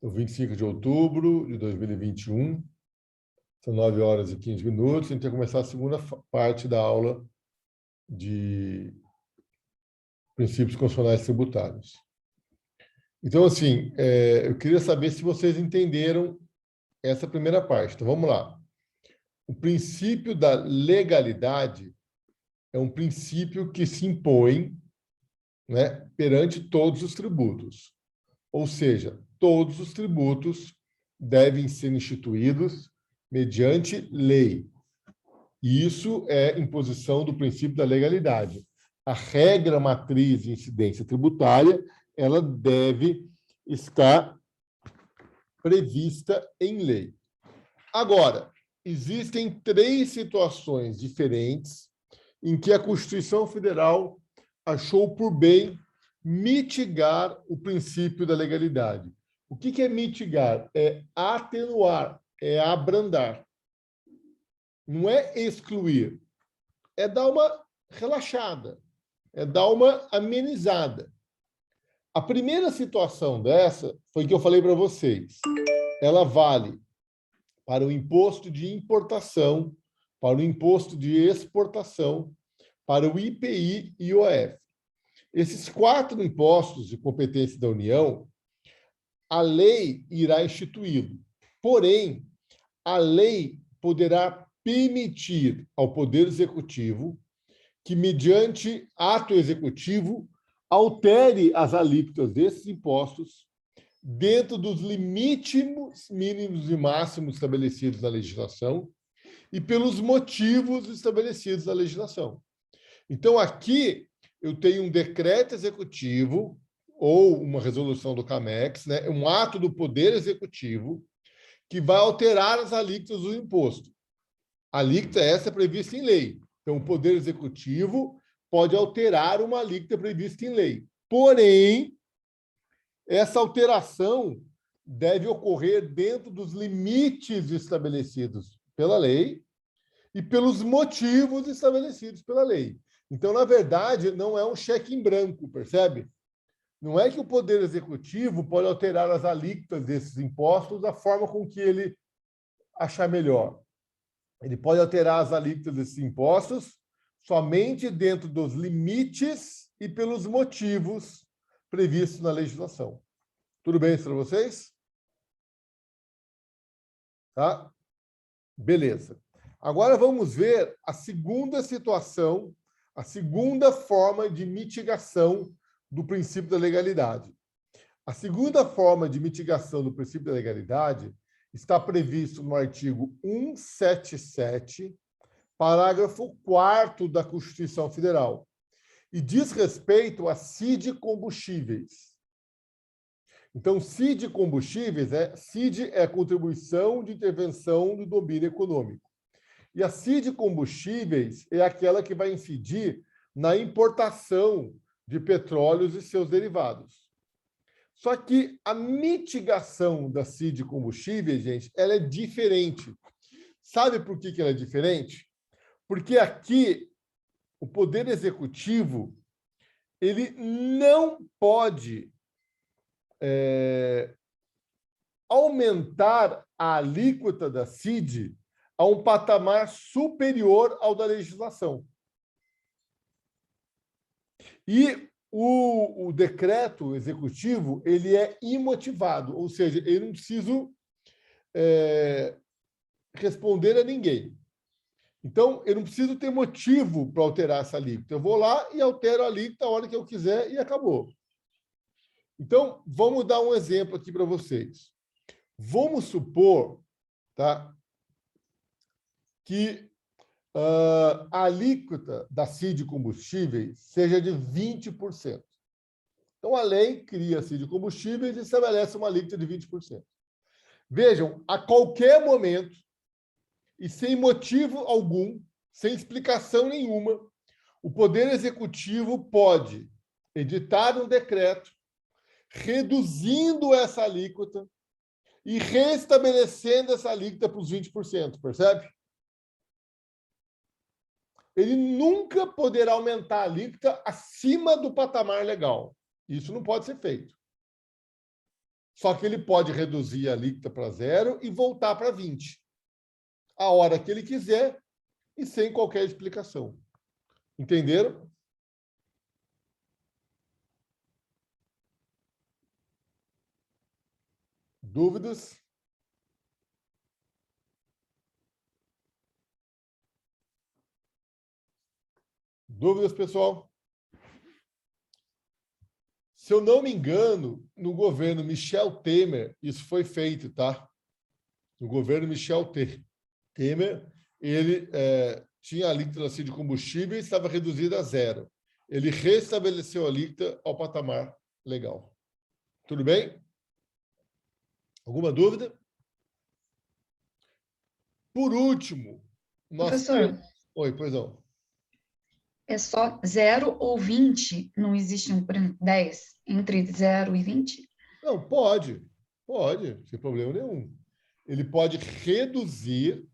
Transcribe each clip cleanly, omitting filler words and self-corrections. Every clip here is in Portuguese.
do 25 de outubro de 2021. São 9 horas e 15 minutos. A gente vai começar a segunda parte da aula de princípios constitucionais tributários. Então, assim, eu queria saber se vocês entenderam essa primeira parte. Então, vamos lá. O princípio da legalidade é um princípio que se impõe, né, perante todos os tributos. Ou seja, todos os tributos devem ser instituídos mediante lei. E isso é imposição do princípio da legalidade. A regra matriz de incidência tributária, ela deve estar prevista em lei. Agora, existem 3 situações diferentes em que a Constituição Federal achou por bem mitigar o princípio da legalidade. O que é mitigar? É atenuar, é abrandar. Não é excluir, é dar uma relaxada, é dar uma amenizada. A primeira situação dessa foi que eu falei para vocês. Ela vale para o imposto de importação, para o imposto de exportação, para o IPI e IOF. Esses 4 impostos de competência da União, a lei irá instituí-lo. Porém, a lei poderá permitir ao Poder Executivo que, mediante ato executivo, altere as alíquotas desses impostos dentro dos limites mínimos e máximos estabelecidos na legislação e pelos motivos estabelecidos na legislação. Então, aqui eu tenho um decreto executivo ou uma resolução do CAMEX, né, um ato do Poder Executivo que vai alterar as alíquotas do imposto. A alíquota essa é prevista em lei. Então, o Poder Executivo pode alterar uma alíquota prevista em lei. Porém, essa alteração deve ocorrer dentro dos limites estabelecidos pela lei e pelos motivos estabelecidos pela lei. Então, na verdade, não é um cheque em branco, percebe? Não é que o Poder Executivo pode alterar as alíquotas desses impostos da forma com que ele achar melhor. Ele pode alterar as alíquotas desses impostos somente dentro dos limites e pelos motivos previstos na legislação. Tudo bem isso para vocês? Tá? Beleza. Agora vamos ver a segunda situação, a segunda forma de mitigação do princípio da legalidade. A segunda forma de mitigação do princípio da legalidade está previsto no artigo 177, parágrafo 4º da Constituição Federal, e diz respeito a CID combustíveis. Então, CID combustíveis, CID é a contribuição de intervenção do domínio econômico. E a CID combustíveis é aquela que vai incidir na importação de petróleos e seus derivados. Só que a mitigação da CID combustíveis, gente, ela é diferente. Sabe por que ela é diferente? Porque aqui o Poder Executivo ele não pode aumentar a alíquota da CID a um patamar superior ao da legislação. E o decreto executivo ele é imotivado, ou seja, eu não preciso responder a ninguém. Então, eu não preciso ter motivo para alterar essa alíquota. Eu vou lá e altero a alíquota a hora que eu quiser e acabou. Então, vamos dar um exemplo aqui para vocês. Vamos supor, tá, que a alíquota da CID combustíveis seja de 20%. Então, a lei cria a CID combustíveis e estabelece uma alíquota de 20%. Vejam, a qualquer momento, e sem motivo algum, sem explicação nenhuma, o Poder Executivo pode editar um decreto reduzindo essa alíquota e restabelecendo essa alíquota para os 20%, percebe? Ele nunca poderá aumentar a alíquota acima do patamar legal. Isso não pode ser feito. Só que ele pode reduzir a alíquota para 0 e voltar para 20, a hora que ele quiser e sem qualquer explicação. Entenderam? Dúvidas? Dúvidas, pessoal? Se eu não me engano, no governo Michel Temer, isso foi feito, tá? No governo Michel Temer, ele tinha a alíquota de combustível e estava reduzida a 0. Ele restabeleceu a alíquota ao patamar legal. Tudo bem? Alguma dúvida? Por último, nós temos... Professor, Oi, pois não. é só 0 ou 20? Não existe um 10 entre 0 e 20? Não, pode, sem problema nenhum. Ele pode reduzir...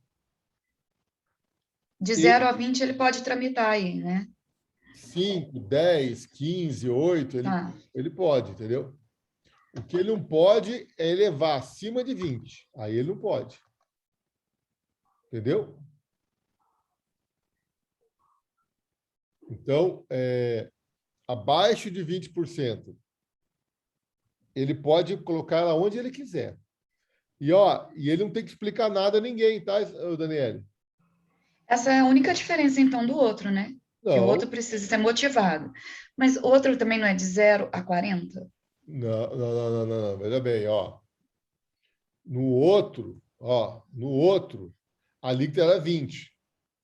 De 0 a 20 ele pode tramitar aí, né? 5, 10, 15, 8, Tá. ele pode, entendeu? O que ele não pode é elevar acima de 20. Aí ele não pode. Entendeu? Então, abaixo de 20%, ele pode colocar aonde ele quiser. E ele não tem que explicar nada a ninguém, tá, Daniele? Essa é a única diferença, então, do outro, né? Que o outro Não, precisa ser motivado. Mas o outro também não é de 0 a 40? não. Veja bem, No outro, a alíquota era 20,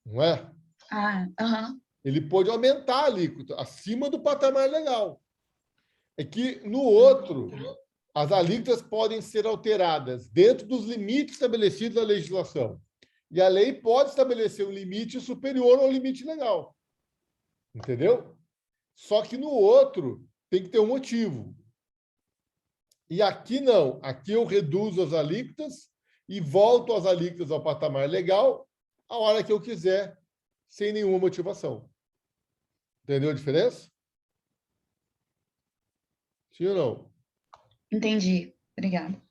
não é? Ah, aham. Ele pode aumentar a alíquota acima do patamar legal. É que no outro, as alíquotas podem ser alteradas dentro dos limites estabelecidos na legislação. E a lei pode estabelecer um limite superior ao limite legal. Entendeu? Só que no outro tem que ter um motivo. E aqui não. Aqui eu reduzo as alíquotas e volto as alíquotas ao patamar legal a hora que eu quiser, sem nenhuma motivação. Entendeu a diferença? Sim ou não? Entendi. Obrigada.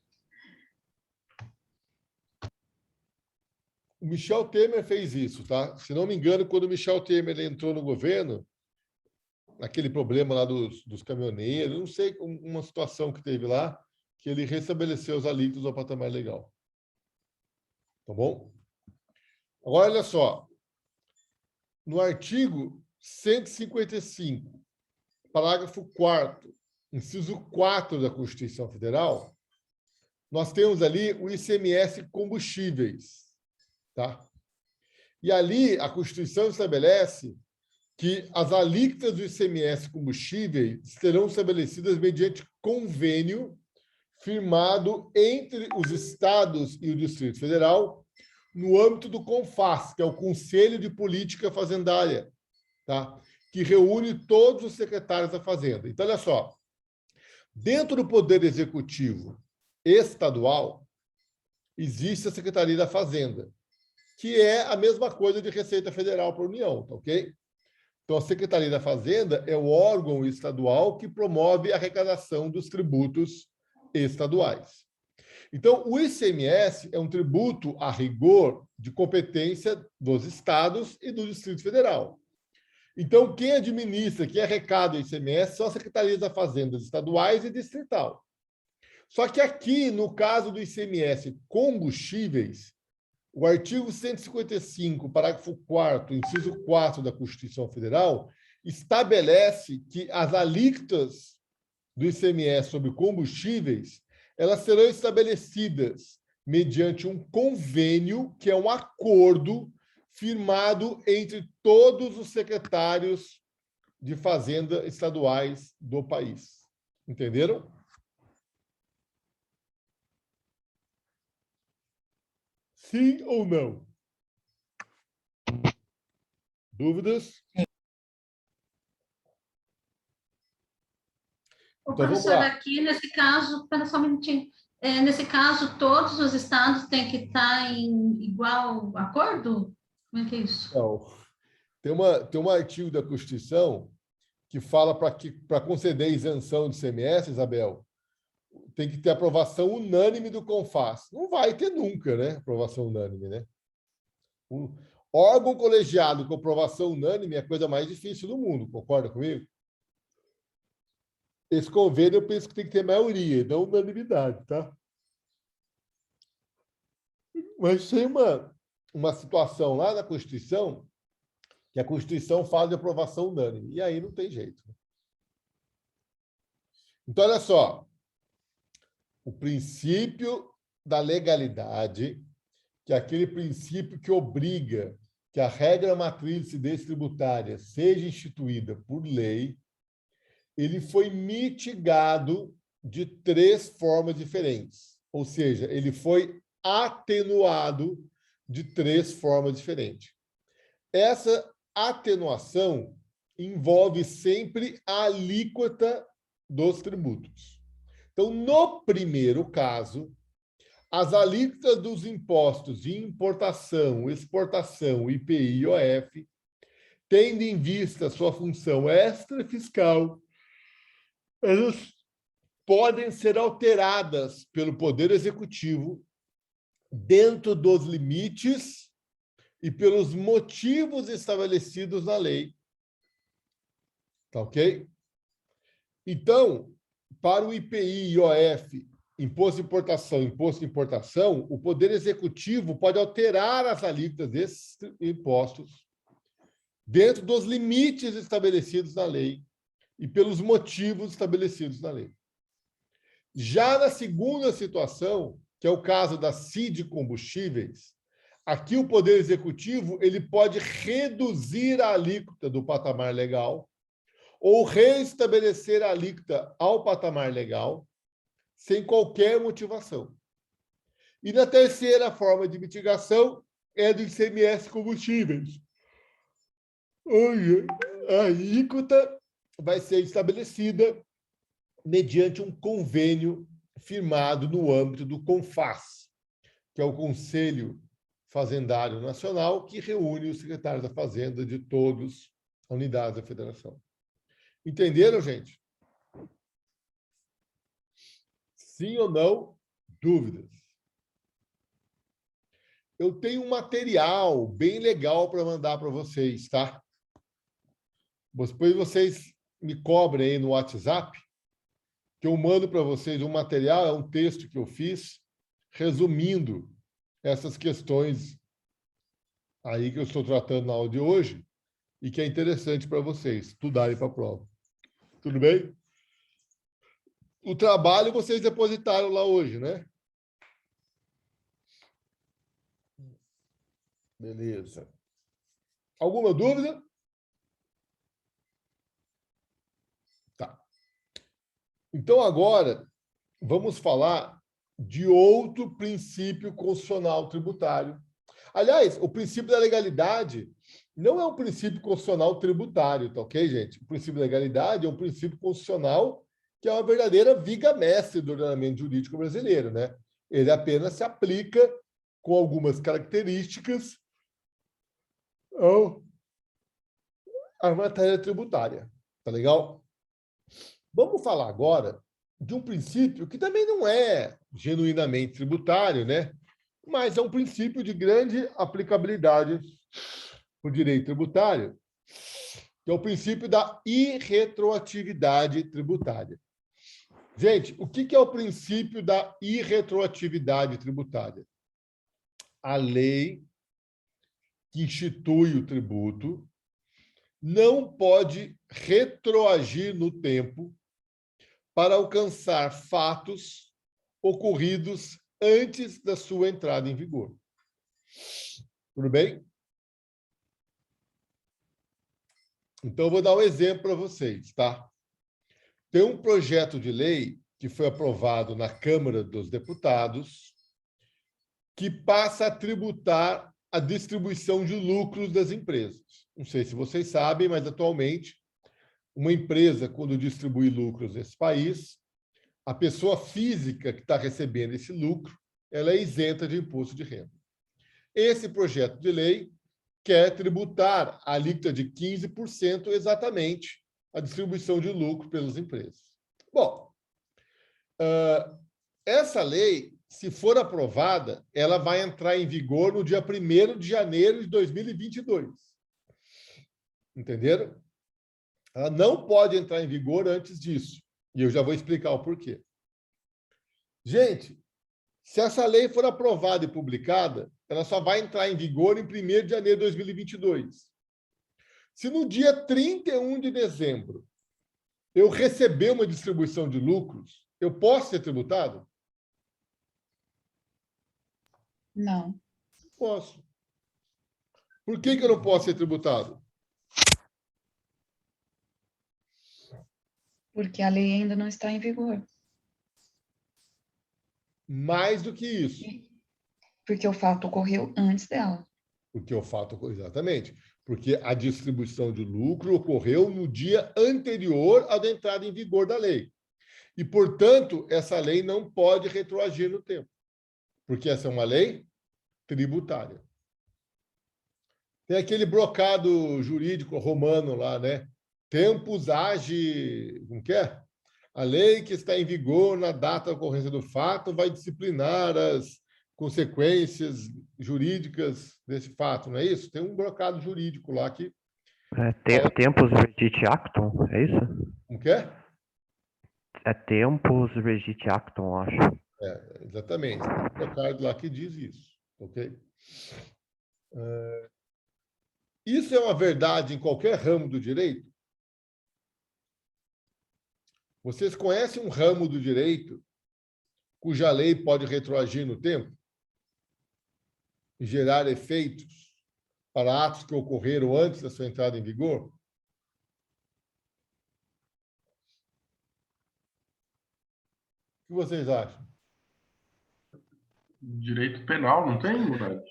O Michel Temer fez isso, tá? Se não me engano, quando o Michel Temer entrou no governo, aquele problema lá dos caminhoneiros, não sei, uma situação que teve lá, que ele restabeleceu os alíquotas ao patamar legal. Tá bom? Agora, olha só. No artigo 155, parágrafo 4º, inciso 4 da Constituição Federal, nós temos ali o ICMS combustíveis, tá? E ali a Constituição estabelece que as alíquotas do ICMS combustíveis serão estabelecidas mediante convênio firmado entre os estados e o Distrito Federal no âmbito do CONFAS, que é o Conselho de Política Fazendária, tá? Que reúne todos os secretários da Fazenda. Então, olha só, dentro do Poder Executivo estadual, existe a Secretaria da Fazenda, que é a mesma coisa de Receita Federal para a União, tá ok? Então, a Secretaria da Fazenda é o órgão estadual que promove a arrecadação dos tributos estaduais. Então, o ICMS é um tributo, a rigor, de competência dos estados e do Distrito Federal. Então, quem administra, quem arrecada o ICMS são as secretarias da Fazenda estaduais e distrital. Só que aqui, no caso do ICMS combustíveis, o artigo 155, parágrafo 4º, inciso 4 da Constituição Federal, estabelece que as alíquotas do ICMS sobre combustíveis, elas serão estabelecidas mediante um convênio, que é um acordo firmado entre todos os secretários de Fazenda estaduais do país. Entenderam? Sim ou não? Dúvidas? O Então, vamos professor, lá. aqui, nesse caso, espera só um minutinho, nesse caso, todos os estados têm que estar em igual acordo? Como é que é isso? Então, tem um artigo da Constituição que fala para conceder isenção de ICMS, Isabel, tem que ter aprovação unânime do CONFAS. Não vai ter nunca, né? Aprovação unânime, né? O órgão colegiado com aprovação unânime é a coisa mais difícil do mundo, concorda comigo? Esse convênio eu penso que tem que ter maioria, não unanimidade, tá? Mas tem uma situação lá na Constituição que a Constituição fala de aprovação unânime, e aí não tem jeito. Então, olha só, o princípio da legalidade, que é aquele princípio que obriga que a regra matriz de incidência tributária seja instituída por lei, ele foi mitigado de 3 formas diferentes. Ou seja, ele foi atenuado de 3 formas diferentes. Essa atenuação envolve sempre a alíquota dos tributos. Então, no primeiro caso, as alíquotas dos impostos de importação, exportação, IPI e IOF, tendo em vista sua função extrafiscal, elas podem ser alteradas pelo Poder Executivo dentro dos limites e pelos motivos estabelecidos na lei. Tá ok? Então, para o IPI, IOF, Imposto de Importação, o Poder Executivo pode alterar as alíquotas desses impostos dentro dos limites estabelecidos na lei e pelos motivos estabelecidos na lei. Já na segunda situação, que é o caso da CID Combustíveis, aqui o Poder Executivo ele pode reduzir a alíquota do patamar legal ou reestabelecer a alíquota ao patamar legal sem qualquer motivação. E na terceira forma de mitigação é do ICMS Combustíveis, onde a alíquota vai ser estabelecida mediante um convênio firmado no âmbito do CONFAS, que é o Conselho Fazendário Nacional, que reúne os secretários da Fazenda de todas as unidades da federação. Entenderam, gente? Sim ou não? Dúvidas? Eu tenho um material bem legal para mandar para vocês, tá? Depois vocês me cobrem aí no WhatsApp, que eu mando para vocês um material, é um texto que eu fiz, resumindo essas questões aí que eu estou tratando na aula de hoje e que é interessante para vocês estudarem para a prova. Tudo bem? O trabalho vocês depositaram lá hoje, né? Beleza. Alguma dúvida? Tá. Então, agora, vamos falar de outro princípio constitucional tributário. Aliás, o princípio da legalidade não é um princípio constitucional tributário, tá ok, gente? O princípio da legalidade é um princípio constitucional que é uma verdadeira viga mestre do ordenamento jurídico brasileiro, né? Ele apenas se aplica com algumas características à matéria tributária, tá legal? Vamos falar agora de um princípio que também não é genuinamente tributário, né? Mas é um princípio de grande aplicabilidade no direito tributário, que é o princípio da irretroatividade tributária. Gente, o que é o princípio da irretroatividade tributária? A lei que institui o tributo não pode retroagir no tempo para alcançar fatos ocorridos antes da sua entrada em vigor. Tudo bem? Então, eu vou dar um exemplo para vocês, tá? Tem um projeto de lei que foi aprovado na Câmara dos Deputados que passa a tributar a distribuição de lucros das empresas. Não sei se vocês sabem, mas atualmente uma empresa, quando distribui lucros nesse país, a pessoa física que está recebendo esse lucro, ela é isenta de imposto de renda. Esse projeto de lei quer tributar a alíquota de 15% exatamente a distribuição de lucro pelas empresas. Bom, essa lei, se for aprovada, ela vai entrar em vigor no dia 1º de janeiro de 2022. Entenderam? Ela não pode entrar em vigor antes disso. E eu já vou explicar o porquê. Gente, se essa lei for aprovada e publicada, ela só vai entrar em vigor em 1º de janeiro de 2022. Se no dia 31 de dezembro eu receber uma distribuição de lucros, eu posso ser tributado? Não, Posso. Por que eu não posso ser tributado? porque a lei ainda não está em vigor. Mais do que isso. Porque o fato ocorreu antes dela. Porque o fato, exatamente, porque a distribuição de lucro ocorreu no dia anterior à entrada em vigor da lei. E, portanto, essa lei não pode retroagir no tempo, porque essa é uma lei tributária. Tem aquele brocado jurídico romano lá, né? Tempus age, como que é? A lei que está em vigor na data da ocorrência do fato vai disciplinar as consequências jurídicas desse fato, não é isso? Tem um brocado jurídico lá que... Tempus regit actum, é isso? Como que é? É tempus regit actum, acho. Exatamente. Tem um brocado lá que diz isso, ok? Isso é uma verdade em qualquer ramo do direito? Vocês conhecem um ramo do direito cuja lei pode retroagir no tempo e gerar efeitos para atos que ocorreram antes da sua entrada em vigor? O que vocês acham? Direito penal, não tem, Murad?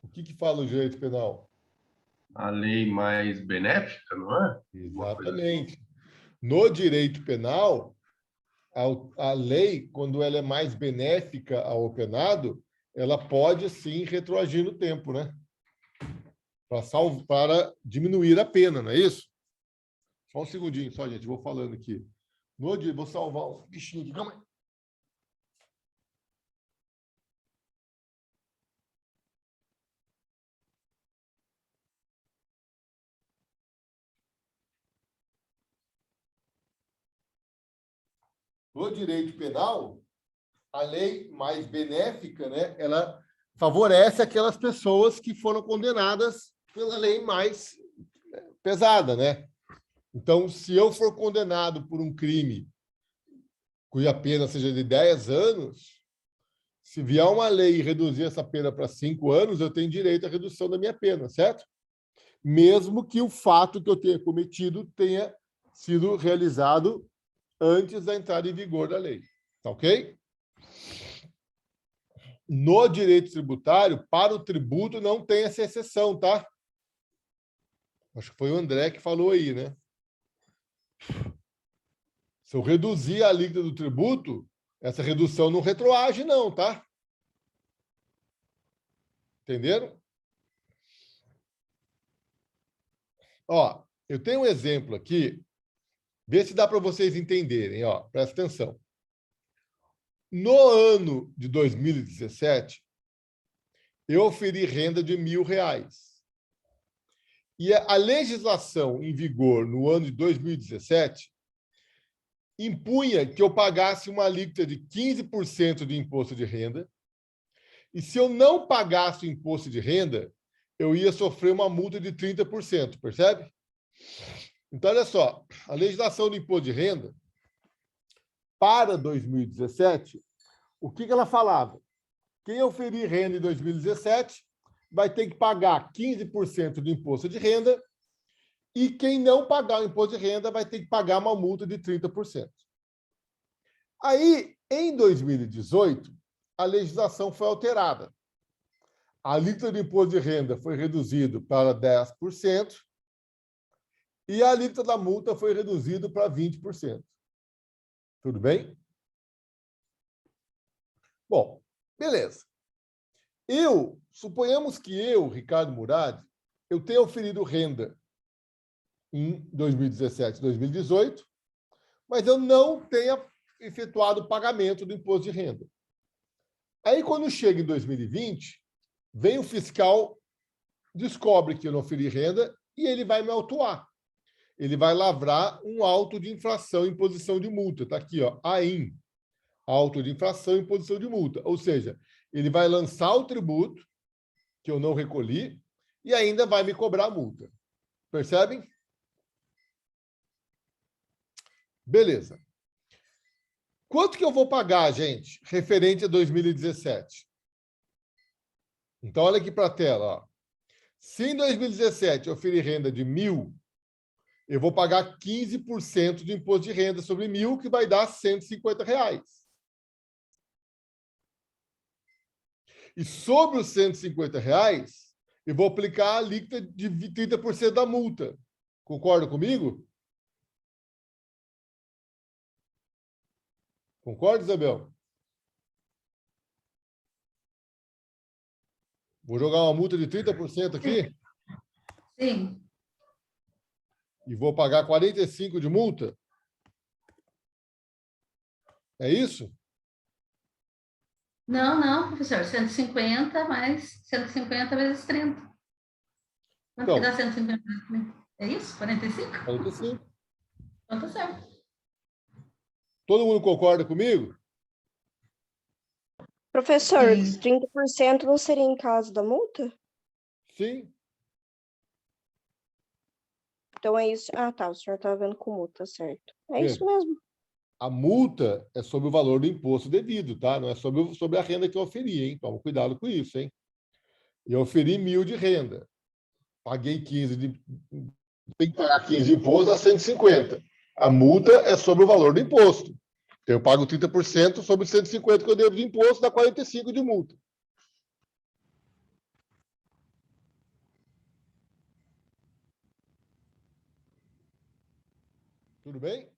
O que fala o direito penal? A lei mais benéfica, não é? Exatamente. No direito penal, a lei, quando ela é mais benéfica ao penado, ela pode, sim, retroagir no tempo, né? Para diminuir a pena, não é isso? Só um segundinho, só, gente, vou falando aqui. Vou salvar um bichinho aqui, calma aí. No direito penal, a lei mais benéfica, né, ela favorece aquelas pessoas que foram condenadas pela lei mais pesada, né? Então, se eu for condenado por um crime cuja pena seja de 10 anos, se vier uma lei e reduzir essa pena para 5 anos, eu tenho direito à redução da minha pena, certo? Mesmo que o fato que eu tenha cometido tenha sido realizado antes da entrada em vigor da lei. Tá ok? No direito tributário, para o tributo não tem essa exceção, tá? Acho que foi o André que falou aí, né? Se eu reduzir a alíquota do tributo, essa redução não retroage, não, tá? Entenderam? Ó, eu tenho um exemplo aqui. Vê se dá para vocês entenderem. Ó, presta atenção. No ano de 2017, eu oferi renda de R$1.000. E a legislação em vigor no ano de 2017 impunha que eu pagasse uma alíquota de 15% de imposto de renda. E se eu não pagasse o imposto de renda, eu ia sofrer uma multa de 30%, percebe? Então, olha só, a legislação do imposto de renda, para 2017, o que ela falava? Quem oferir renda em 2017 vai ter que pagar 15% do imposto de renda e quem não pagar o imposto de renda vai ter que pagar uma multa de 30%. Aí, em 2018, a legislação foi alterada. A alíquota do imposto de renda foi reduzida para 10% e a alíquota da multa foi reduzida para 20%. Tudo bem? Bom, beleza. Suponhamos que eu, Ricardo Murad, eu tenha oferido renda em 2017, 2018, mas eu não tenha efetuado o pagamento do imposto de renda. Aí, quando chega em 2020, vem o fiscal, descobre que eu não oferi renda e ele vai me autuar. Ele vai lavrar um auto de infração em imposição de multa. Está aqui, ó, AIM, auto de infração em imposição de multa. Ou seja, ele vai lançar o tributo que eu não recolhi e ainda vai me cobrar a multa. Percebem? Beleza. Quanto que eu vou pagar, gente, referente a 2017? Então, olha aqui para a tela. Ó. Se em 2017 eu oferi renda de 1.000, eu vou pagar 15% de imposto de renda sobre 1.000, que vai dar R$150. E sobre os R$150, eu vou aplicar a alíquota de 30% da multa. Concorda comigo? Concorda, Isabel? Vou jogar uma multa de 30% aqui? Sim. E vou pagar 45 de multa? É isso? Não, professor. 150 mais 150 vezes 30. Quanto Então, que dá 150 vezes 30? É isso? 45? 45. Então tá certo. Todo mundo concorda comigo? Professor, Sim. 30% não seria em caso da multa? Sim. Então é isso. Ah, tá. O senhor tá vendo com multa, certo. É Veja, isso mesmo. a multa é sobre o valor do imposto devido, tá? Não é sobre a renda que eu oferi, hein? Toma cuidado com isso, hein? Eu oferi 1.000 de renda. Paguei 15 de... Tem que pagar 15 de imposto, dá 150. A multa é sobre o valor do imposto. Então, eu pago 30% sobre 150 que eu devo de imposto, dá 45 de multa. Tudo bem?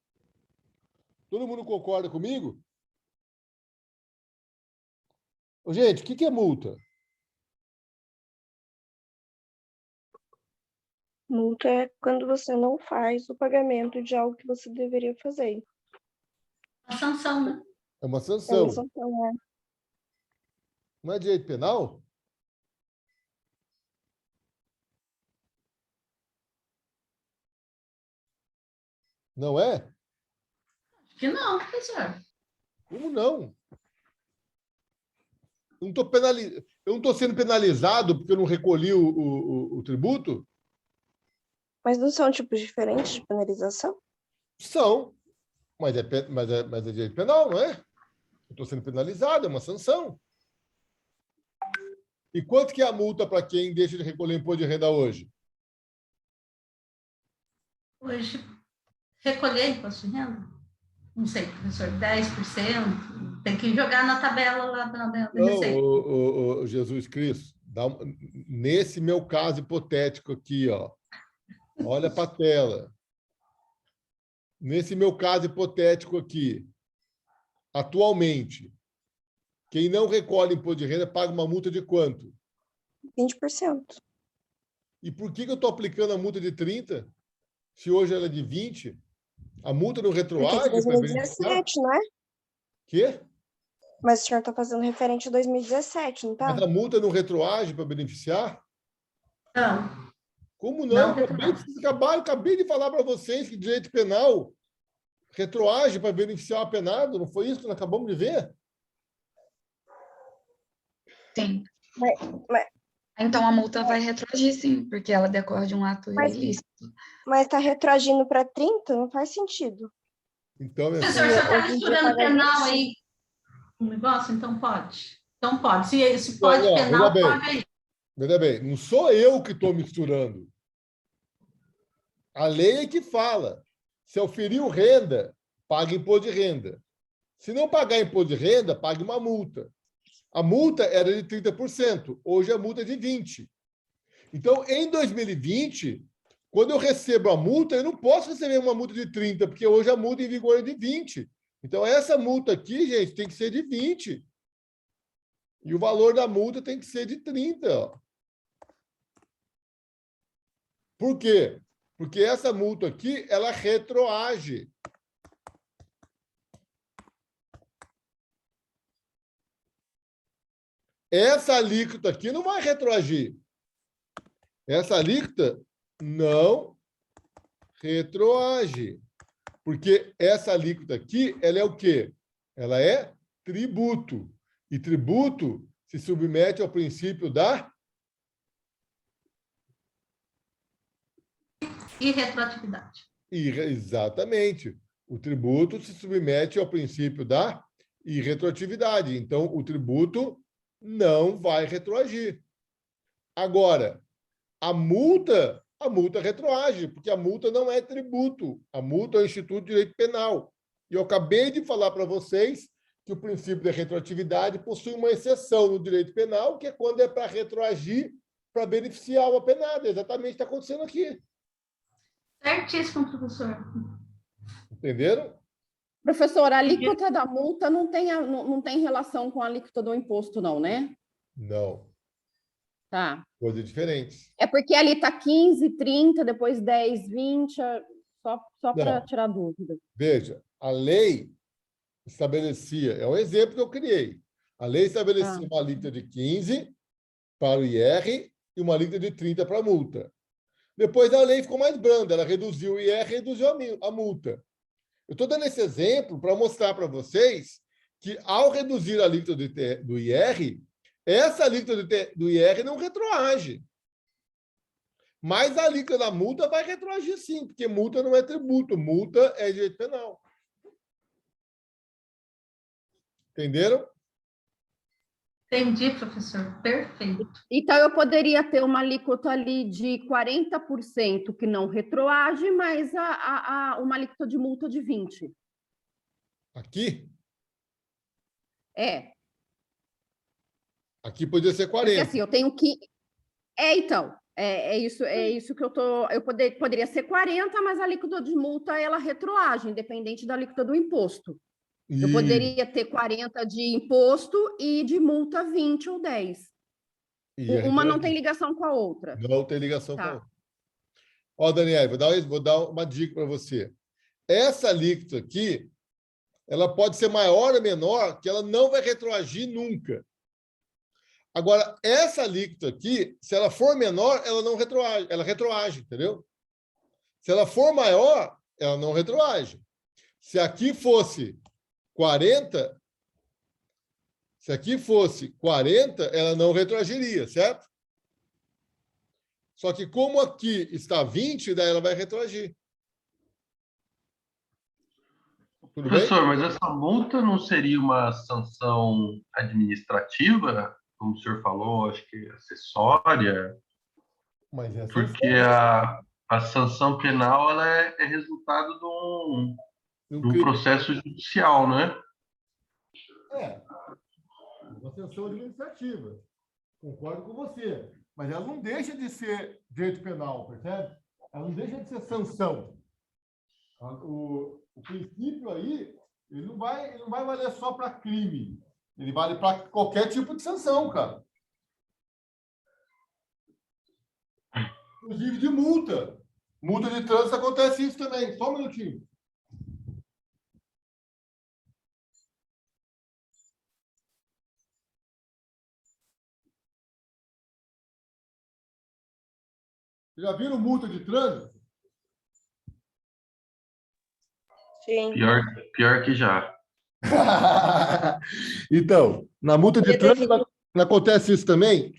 Todo mundo concorda comigo? Ô, gente, o que é multa? Multa é quando você não faz o pagamento de algo que você deveria fazer. A sanção, né? É uma É uma sanção. sanção, né? Não é direito penal? Não é? Acho que não, professor. Como não? Eu não estou sendo penalizado porque eu não recolhi o tributo? Mas não são tipos diferentes de penalização? São, mas é direito penal, não é? Eu estou sendo penalizado, é uma sanção. E quanto que é a multa para quem deixa de recolher imposto de renda hoje? Hoje, recolher imposto de renda? Não sei, professor, 10%? Tem que jogar na tabela lá da Não, Receita. ô, Jesus Cristo, nesse meu caso hipotético aqui, ó, olha para a tela. Nesse meu caso hipotético aqui, atualmente, quem não recolhe imposto de renda paga uma multa de quanto? 20%. E por que eu estou aplicando a multa de 30%, se hoje ela é de 20%? A multa não Porque é de retroage para beneficiar? 2017, não é? Quê? Mas o senhor está fazendo referente a 2017, não tá? Mas a multa não retroage para beneficiar? Não, Como não não? retroage. Acabei de falar para vocês que direito penal retroage para beneficiar o apenado. Não foi isso que nós acabamos de ver? Sim. Mas Então, a multa vai retroagir, sim, porque ela decorre de um ato Mas- ilícito. tá retroagindo para 30? Não faz sentido. Então, minha Professor, filha, você está Hoje em dia misturando paga penal 20. aí com o negócio? Então pode. Então pode. Se não, pode não, penal, veja pode bem, aí. veja bem, não sou eu que estou misturando. A lei é que fala. Se oferiu renda, paga imposto de renda. Se não pagar imposto de renda, pague uma multa. A multa era de 30%, hoje a multa é de 20%. Então, em 2020, quando eu recebo a multa, eu não posso receber uma multa de 30%, porque hoje a multa em vigor é de 20%. Então, essa multa aqui, gente, tem que ser de 20%. E o valor da multa tem que ser de 30%. Ó. Por quê? Porque essa multa aqui, ela retroage. essa alíquota aqui não vai retroagir. Essa alíquota não retroage. Porque essa alíquota aqui, ela é o quê? Ela é tributo. E tributo se submete ao princípio da Irretroatividade. Exatamente. O tributo se submete ao princípio da irretroatividade. Então, o tributo não vai retroagir. Agora, a multa retroage, porque a multa não é tributo. A multa é o Instituto de Direito Penal. E eu acabei de falar para vocês que o princípio da retroatividade possui uma exceção no direito penal, que é quando é para retroagir para beneficiar o apenado. Exatamente o que está acontecendo aqui. Certíssimo, professor. Entenderam? Professor, a alíquota da multa não tem relação com a alíquota do imposto, não, né? Não. Tá. Coisas diferentes. É porque ali está 15, 30, depois 10, 20, só para tirar dúvida. Veja, a lei estabelecia, é um exemplo que eu criei, a lei estabelecia uma alíquota de 15 para o IR e uma alíquota de 30 para a multa. Depois a lei ficou mais branda, ela reduziu o IR e reduziu a multa. Eu estou dando esse exemplo para mostrar para vocês que, ao reduzir a alíquota do IR, essa alíquota do IR não retroage. Mas a alíquota da multa vai retroagir sim, porque multa não é tributo, multa é direito penal. Entenderam? Entendi, professor. Perfeito. Então, eu poderia ter uma alíquota ali de 40% que não retroage, mas uma alíquota de multa de 20%. Aqui? É. Aqui podia ser 40%. Porque assim, eu tenho que... então, é isso que eu tô... Poderia ser 40%, mas a alíquota de multa, ela retroage, independente da alíquota do imposto. Eu poderia ter 40 de imposto e de multa 20 ou 10. Uma não tem ligação com a outra. Não tem ligação com a outra. Ó, Daniel, vou dar uma dica para você. Essa alíquota aqui, ela pode ser maior ou menor, que ela não vai retroagir nunca. Agora, essa alíquota aqui, se ela for menor, ela não retroage, ela retroage, entendeu? Se ela for maior, ela não retroage. Se aqui fosse 40, ela não retroagiria, certo? Só que como aqui está 20, daí ela vai retroagir. Tudo Professor, bem? mas essa multa não seria uma sanção administrativa, como o senhor falou, acho que acessória? Mas essa Porque a sanção penal ela é resultado de um processo judicial, né? Uma sanção administrativa. Concordo com você. Mas ela não deixa de ser direito penal, percebe? Ela não deixa de ser sanção. O princípio aí, ele não vai valer só para crime. Ele vale para qualquer tipo de sanção, cara. Inclusive de multa. Multa de trânsito acontece isso também. Só um minutinho. Já viram multa de trânsito? Sim. Pior que já. Então, na multa de trânsito não acontece isso também?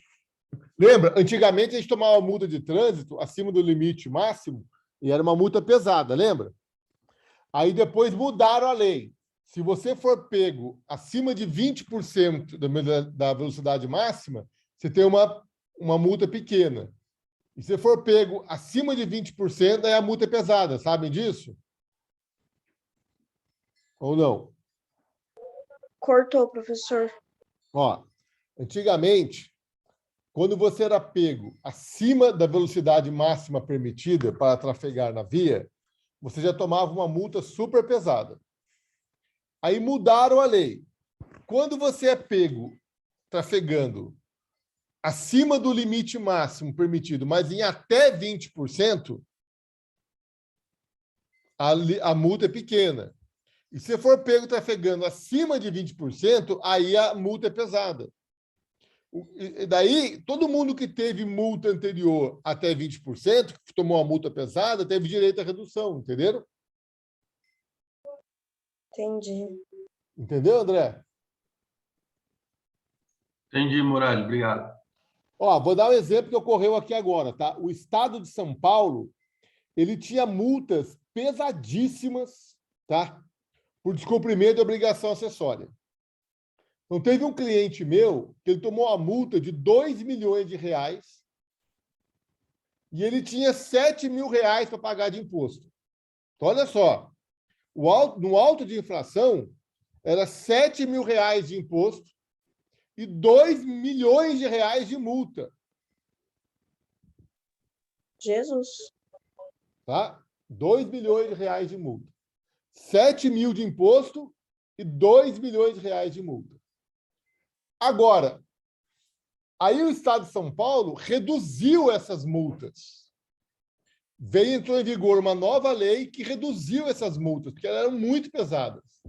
Lembra? Antigamente a gente tomava multa de trânsito acima do limite máximo e era uma multa pesada, lembra? Aí depois mudaram a lei. Se você for pego acima de 20% da velocidade máxima, você tem uma multa pequena. E se for pego acima de 20%, aí a multa é pesada. Sabem disso? Ou não? Cortou, professor. Ó, antigamente, quando você era pego acima da velocidade máxima permitida para trafegar na via, você já tomava uma multa super pesada. Aí mudaram a lei. Quando você é pego trafegando acima do limite máximo permitido, mas em até 20%, a multa é pequena. E se for pego trafegando acima de 20%, aí a multa é pesada. E daí, todo mundo que teve multa anterior até 20%, que tomou uma multa pesada, teve direito à redução, entenderam? Entendi. Entendeu, André? Entendi, Muralha, obrigado. Ó, vou dar um exemplo que ocorreu aqui agora, tá? O estado de São Paulo, ele tinha multas pesadíssimas, tá? Por descumprimento de obrigação acessória. Então, teve um cliente meu que ele tomou uma multa de 2 milhões de reais e ele tinha 7 mil reais para pagar de imposto. Então, olha só, no auto de infração, era 7 mil reais de imposto e 2 milhões de reais de multa. Jesus. Tá? 2 milhões de reais de multa. 7 mil de imposto e 2 milhões de reais de multa. Agora, aí o Estado de São Paulo reduziu essas multas. Entrou em vigor uma nova lei que reduziu essas multas, porque elas eram muito pesadas.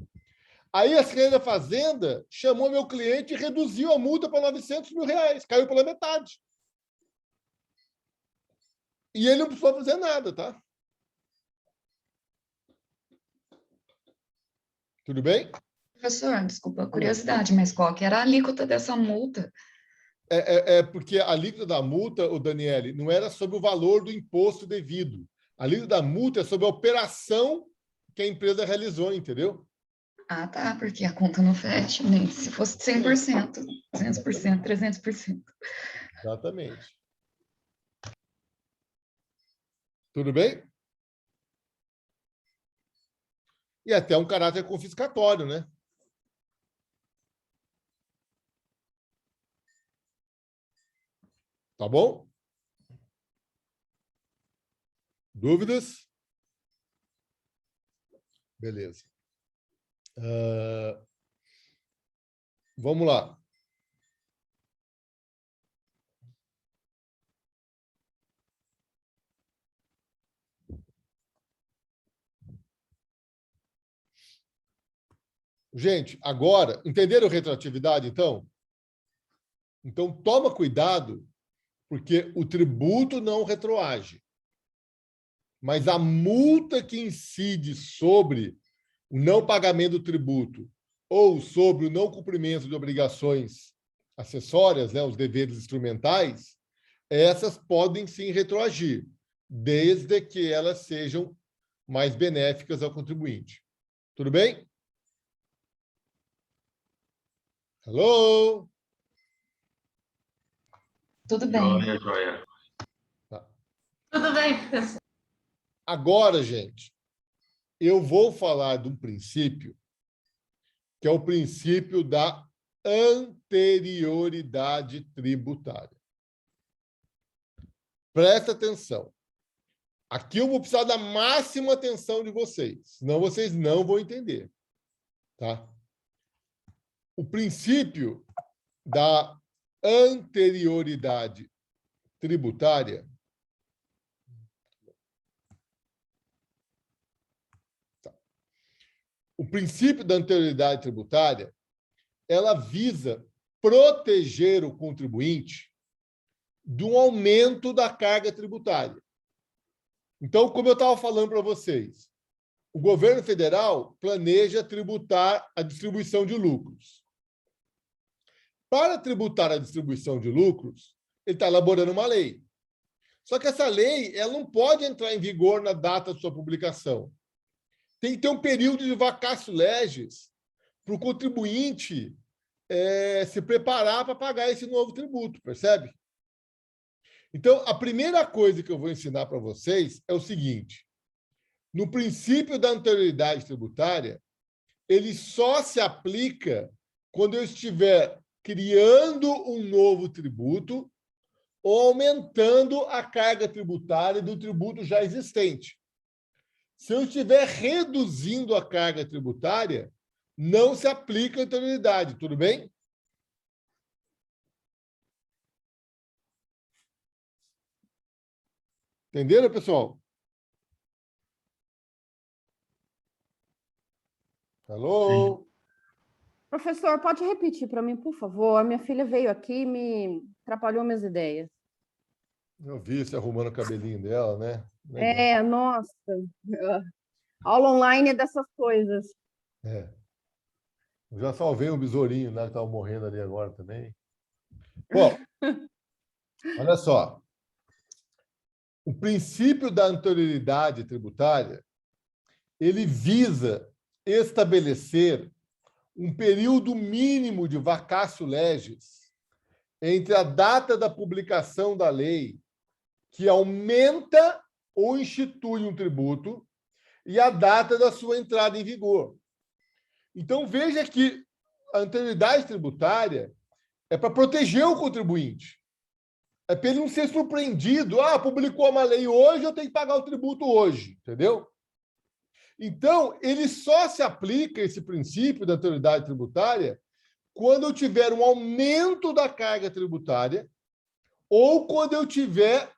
Aí a Secretaria da Fazenda chamou meu cliente e reduziu a multa para 900 mil reais, caiu pela metade. E ele não precisou fazer nada, tá? Tudo bem? Professor, desculpa, curiosidade, mas qual que era a alíquota dessa multa? Porque a alíquota da multa, o Daniele, não era sobre o valor do imposto devido. A alíquota da multa é sobre a operação que a empresa realizou, entendeu? Ah, tá, porque a conta não fecha, nem se fosse 100%, 200%, 300%. Exatamente. Tudo bem? E até um caráter confiscatório, né? Tá bom? Dúvidas? Beleza. Vamos lá. Gente, agora, entenderam retroatividade, então? Então, toma cuidado, porque o tributo não retroage. Mas a multa que incide sobre o não pagamento do tributo ou sobre o não cumprimento de obrigações acessórias, né, os deveres instrumentais, essas podem sim retroagir, desde que elas sejam mais benéficas ao contribuinte. Tudo bem? Hello? Tudo bem. Joia, joia. Tudo bem, professor. Agora, gente, eu vou falar de um princípio, que é o princípio da anterioridade tributária. Presta atenção. Aqui eu vou precisar da máxima atenção de vocês, senão vocês não vão entender. Tá? O princípio da anterioridade tributária o princípio da anterioridade tributária, ela visa proteger o contribuinte de um aumento da carga tributária. Então, como eu estava falando para vocês, o governo federal planeja tributar a distribuição de lucros. Para tributar a distribuição de lucros, ele está elaborando uma lei. Só que essa lei ela não pode entrar em vigor na data de sua publicação. Tem que ter um período de vacatio legis para o contribuinte se preparar para pagar esse novo tributo, percebe? Então, a primeira coisa que eu vou ensinar para vocês é o seguinte: no princípio da anterioridade tributária, ele só se aplica quando eu estiver criando um novo tributo ou aumentando a carga tributária do tributo já existente. Se eu estiver reduzindo a carga tributária, não se aplica a anterioridade, tudo bem? Entenderam, pessoal? Alô? Professor, pode repetir para mim, por favor? A minha filha veio aqui e me atrapalhou minhas ideias. Eu vi você arrumando o cabelinho dela, né? Legal. Nossa. Aula online é dessas coisas. É. Eu já salvei um besourinho, né, que estava morrendo ali agora também. Bom, olha só. O princípio da anterioridade tributária, ele visa estabelecer um período mínimo de vacatio legis entre a data da publicação da lei, que aumenta ou institui um tributo, e a data da sua entrada em vigor. Então, veja que a anterioridade tributária é para proteger o contribuinte. É para ele não ser surpreendido. Publicou uma lei hoje, eu tenho que pagar o tributo hoje. Entendeu? Então, ele só se aplica, esse princípio da anterioridade tributária, quando eu tiver um aumento da carga tributária ou quando eu tiver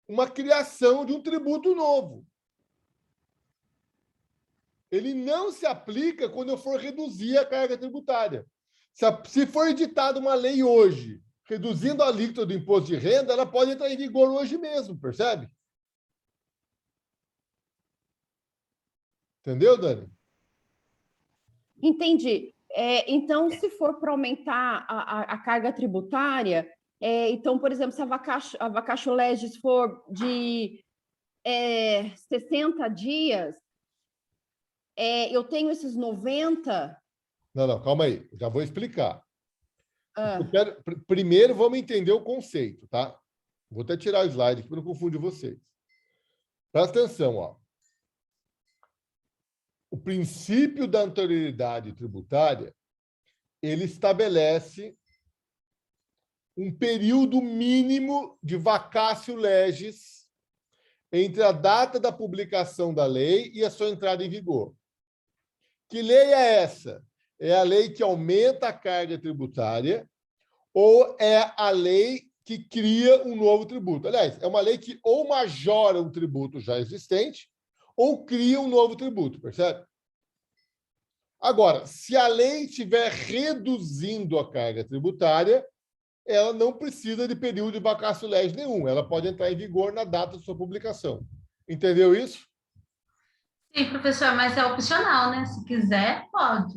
uma criação de um tributo novo. Ele não se aplica quando eu for reduzir a carga tributária. Se for editada uma lei hoje, reduzindo a alíquota do imposto de renda, ela pode entrar em vigor hoje mesmo, percebe? Entendeu, Dani? Entendi. Então, se for para aumentar a carga tributária, então, por exemplo, se a vacatio legis for de 60 dias, eu tenho esses 90... Não, calma aí. Já vou explicar. Primeiro, vamos entender o conceito, tá? Vou até tirar o slide aqui para não confundir vocês. Presta atenção, ó. O princípio da anterioridade tributária, ele estabelece um período mínimo de vacatio legis entre a data da publicação da lei e a sua entrada em vigor. Que lei é essa? É a lei que aumenta a carga tributária ou é a lei que cria um novo tributo? Aliás, é uma lei que ou majora um tributo já existente ou cria um novo tributo, percebe? Agora, se a lei estiver reduzindo a carga tributária, ela não precisa de período de vacatio legis nenhum. Ela pode entrar em vigor na data de sua publicação. Entendeu isso? Sim, professor, mas é opcional, né? Se quiser, pode.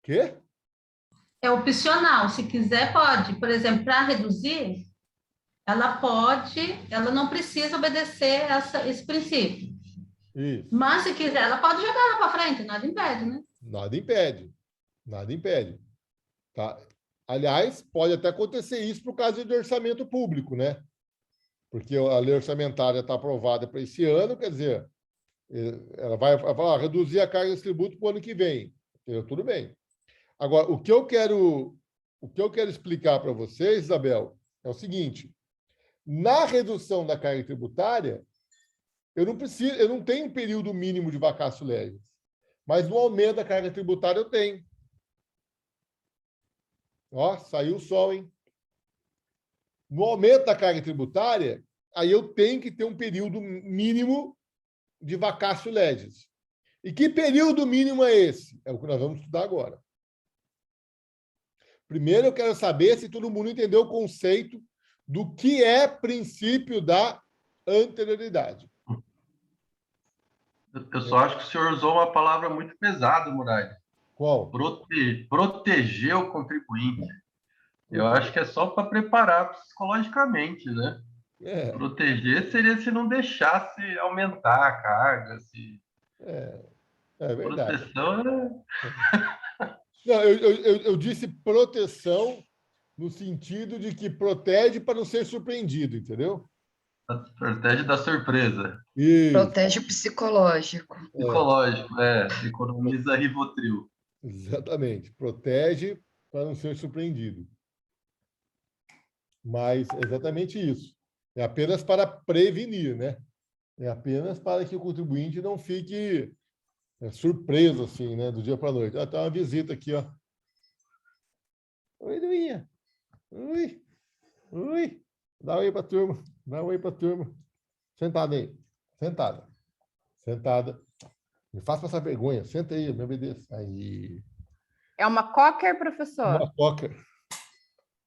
Quê? É opcional. Se quiser, pode. Por exemplo, para reduzir, ela pode, ela não precisa obedecer esse princípio. Isso. Mas, se quiser, ela pode jogar lá para frente, nada impede, né? Nada impede. Nada impede. Tá? Aliás, pode até acontecer isso por causa de orçamento público, né? Porque a lei orçamentária está aprovada para esse ano, quer dizer, ela vai falar, reduzir a carga desse tributo para o ano que vem. Entendeu? Tudo bem. Agora, o que eu quero explicar para vocês, Isabel, é o seguinte: na redução da carga tributária, eu não tenho um período mínimo de vacatio legis, mas no aumento da carga tributária eu tenho. Ó, saiu o sol, hein? No aumento da carga tributária, aí eu tenho que ter um período mínimo de vacatio legis. E que período mínimo é esse? É o que nós vamos estudar agora. Primeiro, eu quero saber se todo mundo entendeu o conceito do que é princípio da anterioridade. Eu só acho que o senhor usou uma palavra muito pesada, Murad. Qual? Proteger o contribuinte. Eu acho que é só para preparar psicologicamente, né? Proteger seria se não deixasse aumentar a carga. É verdade. Proteção Não, eu disse proteção no sentido de que protege para não ser surpreendido, entendeu? protege da surpresa. Isso. Protege o psicológico. Psicológico, economiza Rivotril. Exatamente. Protege para não ser surpreendido. Mas é exatamente isso. É apenas para prevenir, né? É apenas para que o contribuinte não fique surpreso, assim, né? Do dia para a noite. Tá uma visita aqui, ó. Oi, Duinha. Oi. Oi. Dá um oi para a turma. Dá um oi para a turma. Sentada aí. Sentada. Sentada. Me faça passar vergonha. Senta aí, me obedeça. Aí. É uma cocker, professor? Uma cocker.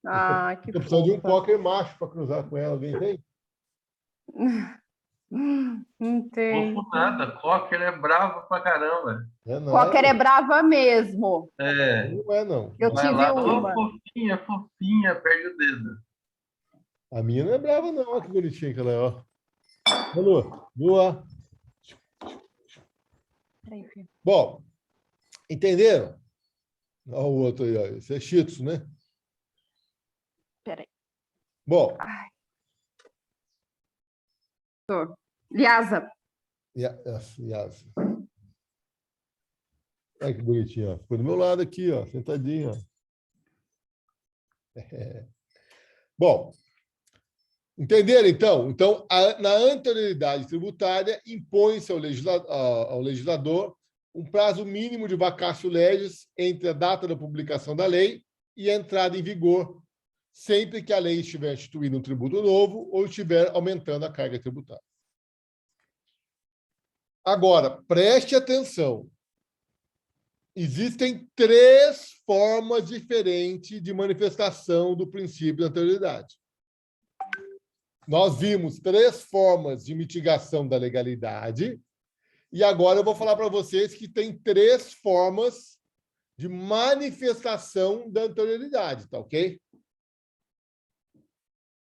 Ah, que Eu preciso de um fofa. cocker macho para cruzar com ela. Alguém tem? Não tem. Fofo nada, Cocker é bravo pra caramba. Não Cocker é? é brava mesmo. É, Não é, não. Eu vai tive lá, uma. fofinha, fofinha, perde o dedo. A minha não é brava, não. Olha que bonitinha que ela é, ó. Alô, Lua. Peraí, filho. Bom, entenderam? Olha o outro aí, ó. Esse é Shih Tzu, né? Peraí. Bom, Lhasa. Yas. Olha que bonitinho, ó. Ficou do meu lado aqui, ó, sentadinho, ó. Bom, entenderam, então? Então, na anterioridade tributária, impõe-se ao legislador um prazo mínimo de vacatio legis entre a data da publicação da lei e a entrada em vigor, sempre que a lei estiver instituindo um tributo novo ou estiver aumentando a carga tributária. Agora, preste atenção. Existem 3 formas diferentes de manifestação do princípio da anterioridade. Nós vimos 3 formas de mitigação da legalidade e agora eu vou falar para vocês que tem 3 formas de manifestação da anterioridade, tá ok?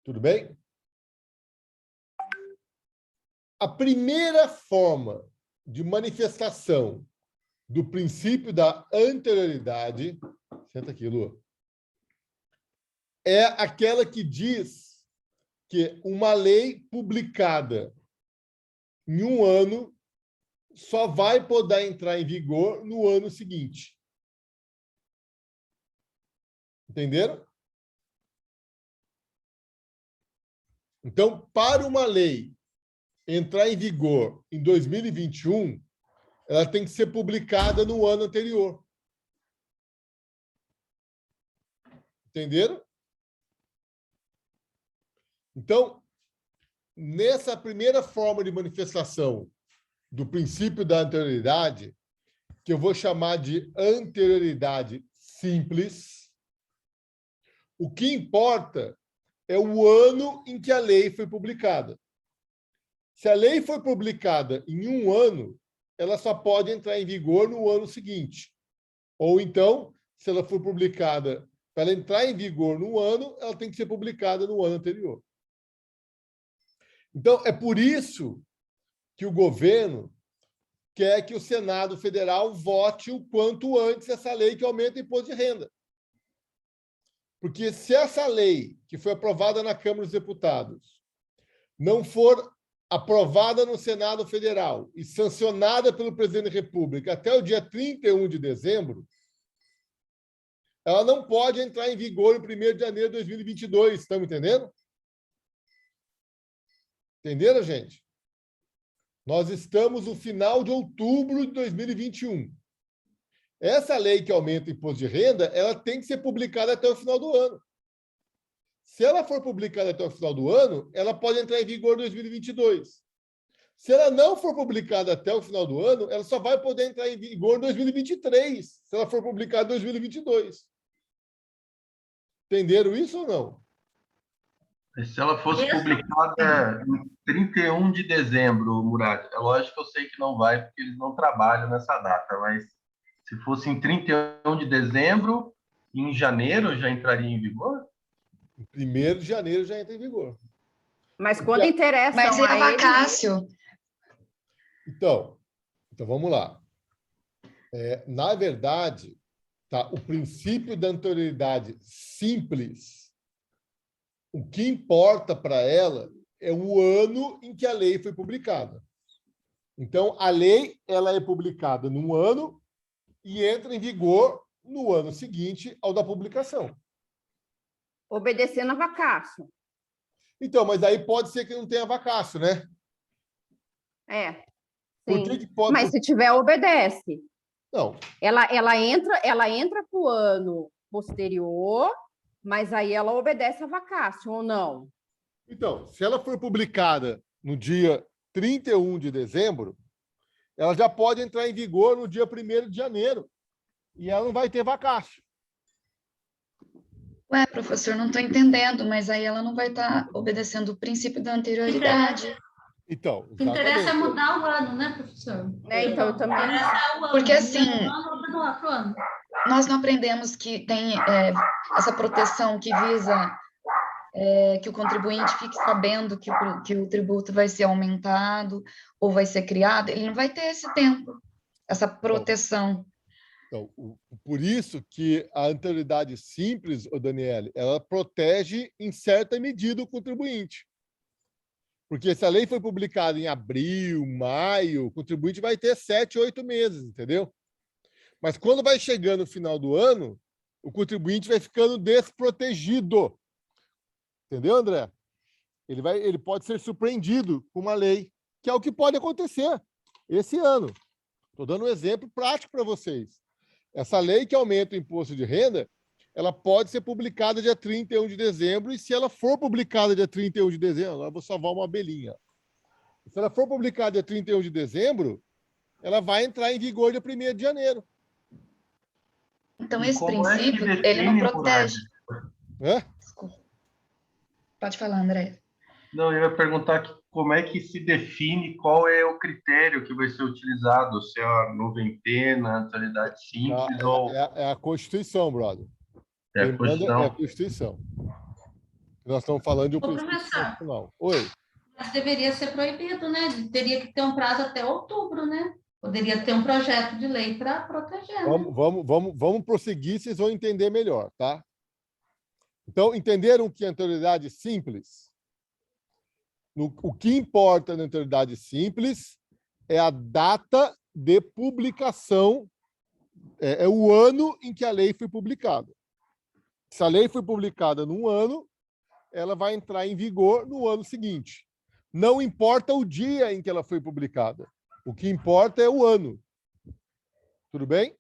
Tudo bem? A primeira forma de manifestação do princípio da anterioridade, senta aqui, Lu, é aquela que diz que uma lei publicada em um ano só vai poder entrar em vigor no ano seguinte. Entenderam? Então, para uma lei entrar em vigor em 2021, ela tem que ser publicada no ano anterior. Entenderam? Então, nessa primeira forma de manifestação do princípio da anterioridade, que eu vou chamar de anterioridade simples, o que importa é o ano em que a lei foi publicada. Se a lei foi publicada em um ano, ela só pode entrar em vigor no ano seguinte. Ou então, se ela for publicada, para ela entrar em vigor no ano, ela tem que ser publicada no ano anterior. Então, é por isso que o governo quer que o Senado Federal vote o quanto antes essa lei que aumenta o imposto de renda. Porque se essa lei, que foi aprovada na Câmara dos Deputados, não for aprovada no Senado Federal e sancionada pelo presidente da República até o dia 31 de dezembro, ela não pode entrar em vigor no 1º de janeiro de 2022. Estão entendendo? Entenderam, gente? Nós estamos no final de outubro de 2021. Essa lei que aumenta o imposto de renda, ela tem que ser publicada até o final do ano. Se ela for publicada até o final do ano, ela pode entrar em vigor em 2022. Se ela não for publicada até o final do ano, ela só vai poder entrar em vigor em 2023, se ela for publicada em 2022. Entenderam isso ou não? E se ela fosse publicada em 31 de dezembro, Murat, é lógico que eu sei que não vai, porque eles não trabalham nessa data, mas se fosse em 31 de dezembro, em janeiro já entraria em vigor? Em 1º de janeiro já entra em vigor. Mas quando interessa Mas é a ele... vacácio. Então vamos lá. Na verdade, tá, o princípio da anterioridade simples, o que importa para ela é o ano em que a lei foi publicada. Então, a lei ela é publicada num ano e entra em vigor no ano seguinte ao da publicação. Obedecendo a vacácio. Então, mas aí pode ser que não tenha vacácio, né? É. Por Sim. que pode... Mas se tiver, obedece. Não. Ela entra para o ano posterior, mas aí ela obedece a vacácio, ou não? Então, se ela for publicada no dia 31 de dezembro, ela já pode entrar em vigor no dia 1º de janeiro. e ela não vai ter vacácio. Ué, professor, não estou entendendo, mas aí ela não vai estar obedecendo o princípio da anterioridade. Então, O que interessa é exatamente. mudar o ano, né, professor? Então, eu também. Interessa o ano. Porque, assim, Do outro ano. nós não aprendemos que tem essa proteção que visa que o contribuinte fique sabendo que o tributo vai ser aumentado ou vai ser criado. Ele não vai ter esse tempo, essa proteção. Então, por isso que a anterioridade simples, ô Daniele, ela protege em certa medida o contribuinte. Porque se a lei foi publicada em abril, maio, o contribuinte vai ter 7, 8 meses, entendeu? Mas quando vai chegando o final do ano, o contribuinte vai ficando desprotegido. Entendeu, André? Ele pode ser surpreendido com uma lei, que é o que pode acontecer esse ano. Estou dando um exemplo prático para vocês. Essa lei que aumenta o imposto de renda, ela pode ser publicada dia 31 de dezembro, e se ela for publicada dia 31 de dezembro, agora eu vou salvar uma abelhinha. Se ela for publicada dia 31 de dezembro, ela vai entrar em vigor dia 1º de janeiro. Então, E esse como é que princípio, define, ele não protege. Hã? Desculpa. Pode falar, André. Não, eu ia perguntar como é que se define qual é o critério que vai ser utilizado, se é a noventena, a anterioridade simples ou É a Constituição, brother. é a Quem manda é a Constituição. Constituição. Nós estamos falando de um princípio professor. constitucional. Oi. Mas deveria ser proibido, né? Teria que ter um prazo até outubro, né? Poderia ter um projeto de lei para proteger. Né? Vamos prosseguir, vocês vão entender melhor, tá? Então, entenderam que a anterioridade simples? O que importa na anterioridade simples é a data de publicação, é o ano em que a lei foi publicada. Se a lei foi publicada num ano, ela vai entrar em vigor no ano seguinte. Não importa o dia em que ela foi publicada. O que importa é o ano. Tudo bem?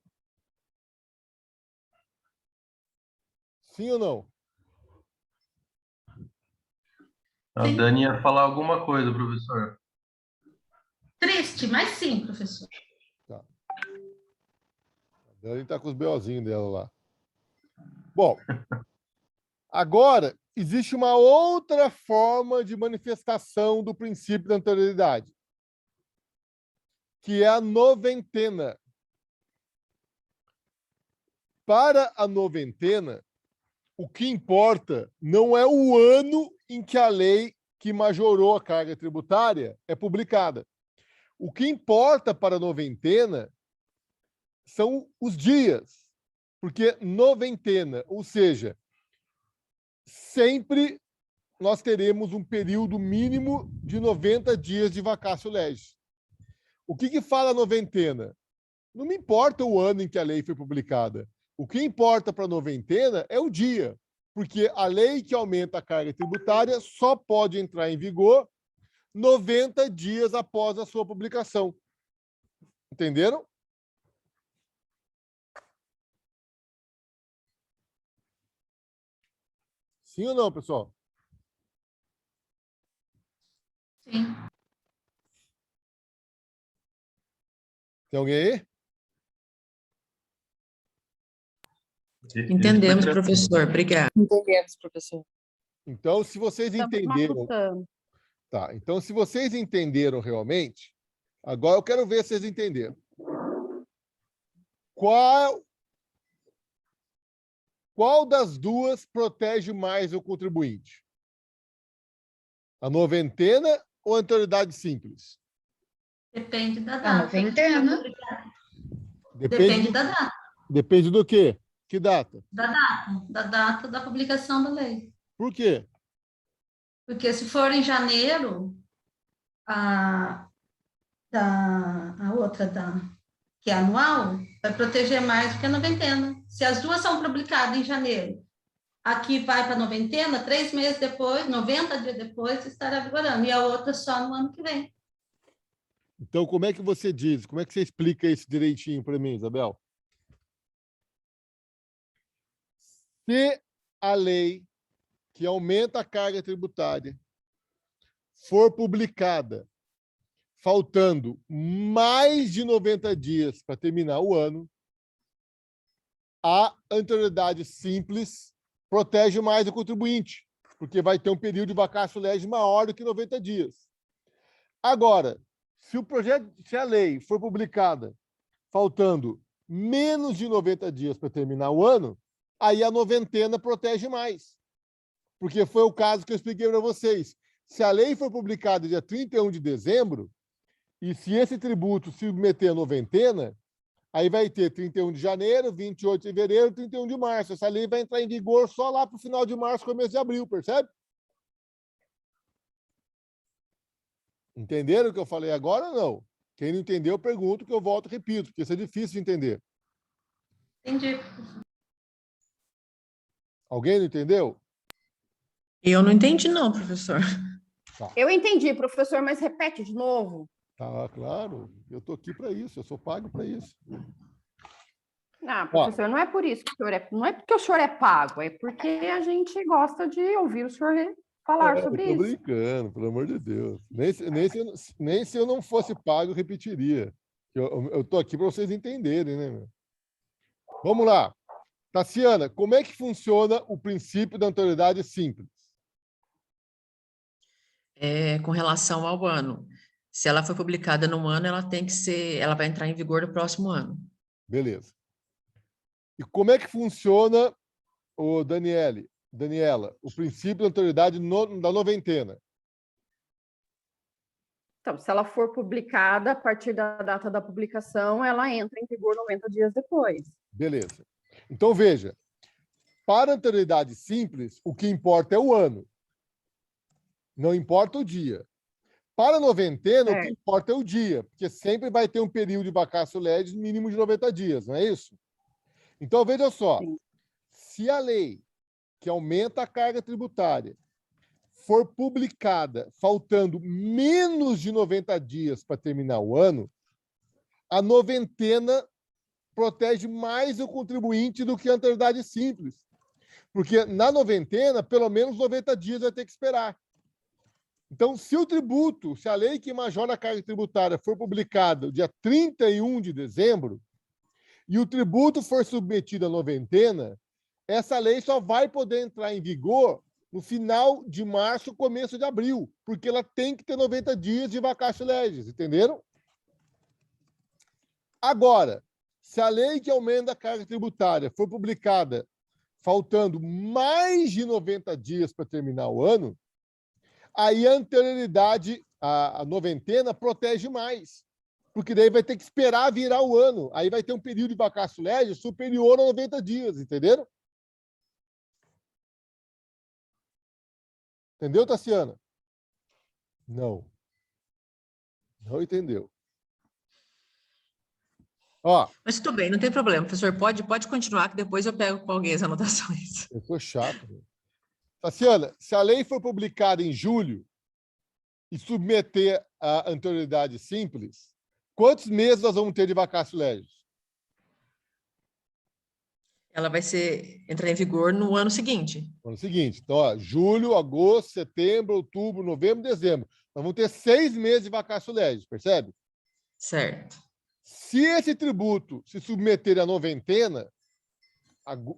Sim ou não? A Dani ia falar alguma coisa, professor. Triste, mas sim, professor. Tá. A Dani está com os BOzinhos dela lá. Bom, agora existe uma outra forma de manifestação do princípio da anterioridade, que é a noventena. Para a noventena, o que importa não é o ano em que a lei que majorou a carga tributária é publicada. O que importa para a noventena são os dias, porque noventena, ou seja, sempre nós teremos um período mínimo de 90 dias de vacatio legis. O que fala a noventena? Não me importa o ano em que a lei foi publicada. O que importa para a noventena é o dia, porque a lei que aumenta a carga tributária só pode entrar em vigor 90 dias após a sua publicação. Entenderam? Sim ou não, pessoal? Sim. Tem alguém aí? Entendemos, professor. Obrigada. Entendemos, professor. Então, se vocês Estamos entenderam... matutando. Tá, então, se vocês entenderam realmente, agora eu quero ver se vocês entenderam. Qual das duas protege mais o contribuinte? A noventena ou a anterioridade simples? Depende da A data. noventena. Depende da data. Depende do quê? Que data? Da data da publicação da lei. Por quê? Porque se for em janeiro, a outra que é anual, vai proteger mais do que a noventena. Se as duas são publicadas em janeiro, aqui vai para a noventena, 3 meses depois, 90 dias depois, estará vigorando. E a outra só no ano que vem. Então, como é que você diz? Como é que você explica isso direitinho para mim, Isabel? Se a lei que aumenta a carga tributária for publicada faltando mais de 90 dias para terminar o ano, a anterioridade simples protege mais o contribuinte, porque vai ter um período de vacatio legis maior do que 90 dias. Agora, se a lei for publicada faltando menos de 90 dias para terminar o ano, aí a noventena protege mais. Porque foi o caso que eu expliquei para vocês. Se a lei for publicada dia 31 de dezembro, e se esse tributo se submeter à noventena, aí vai ter 31 de janeiro, 28 de fevereiro, 31 de março. Essa lei vai entrar em vigor só lá para o final de março, começo de abril, percebe? Entenderam o que eu falei agora ou não? Quem não entendeu, pergunto, que eu volto e repito, porque isso é difícil de entender. Entendi. Alguém não entendeu? Eu não entendi, não, professor. Eu entendi, professor, mas repete de novo. Tá, claro. Eu estou aqui para isso, eu sou pago para isso. Não, professor, não é por isso que o senhor não é porque o senhor é pago, é porque a gente gosta de ouvir o senhor falar sobre eu tô isso. brincando, pelo amor de Deus. Nem se eu não fosse pago, eu repetiria. Eu estou aqui para vocês entenderem, né, meu? Vamos lá. Tassiana, como é que funciona o princípio da anterioridade simples? Com relação ao ano. Se ela foi publicada num ano, ela vai entrar em vigor no próximo ano. Beleza. E como é que funciona, Daniela, o princípio da anterioridade da noventena? Então, se ela for publicada a partir da data da publicação, ela entra em vigor 90 dias depois. Beleza. Então, veja, para a anterioridade simples, o que importa é o ano. Não importa o dia. Para a noventena, o que importa é o dia, porque sempre vai ter um período de vacatio legis mínimo de 90 dias, não é isso? Então, veja só, se a lei que aumenta a carga tributária for publicada faltando menos de 90 dias para terminar o ano, a noventena protege mais o contribuinte do que a anterioridade simples. Porque na noventena, pelo menos 90 dias vai ter que esperar. Então, se a lei que majora a carga tributária for publicada dia 31 de dezembro, e o tributo for submetido à noventena, essa lei só vai poder entrar em vigor no final de março, começo de abril, porque ela tem que ter 90 dias de vacatio legis, entenderam? Agora, se a lei que aumenta a carga tributária for publicada faltando mais de 90 dias para terminar o ano, aí a anterioridade, a noventena, protege mais. Porque daí vai ter que esperar virar o ano. Aí vai ter um período de vacatio legis superior a 90 dias, entenderam? Entendeu, Tassiana? Não. Não entendeu. Ó, Mas tudo bem, não tem problema, professor. Pode continuar, que depois eu pego com alguém as anotações. eu sou chato. Né? Tassiana, se a lei for publicada em julho e submeter a anterioridade simples, quantos meses nós vamos ter de vacatio legis? Ela vai entrar em vigor no ano seguinte. No ano seguinte. Então, ó, julho, agosto, setembro, outubro, novembro, dezembro. Nós vamos ter 6 meses de vacatio legis, percebe? Certo. Se esse tributo se submeter à noventena,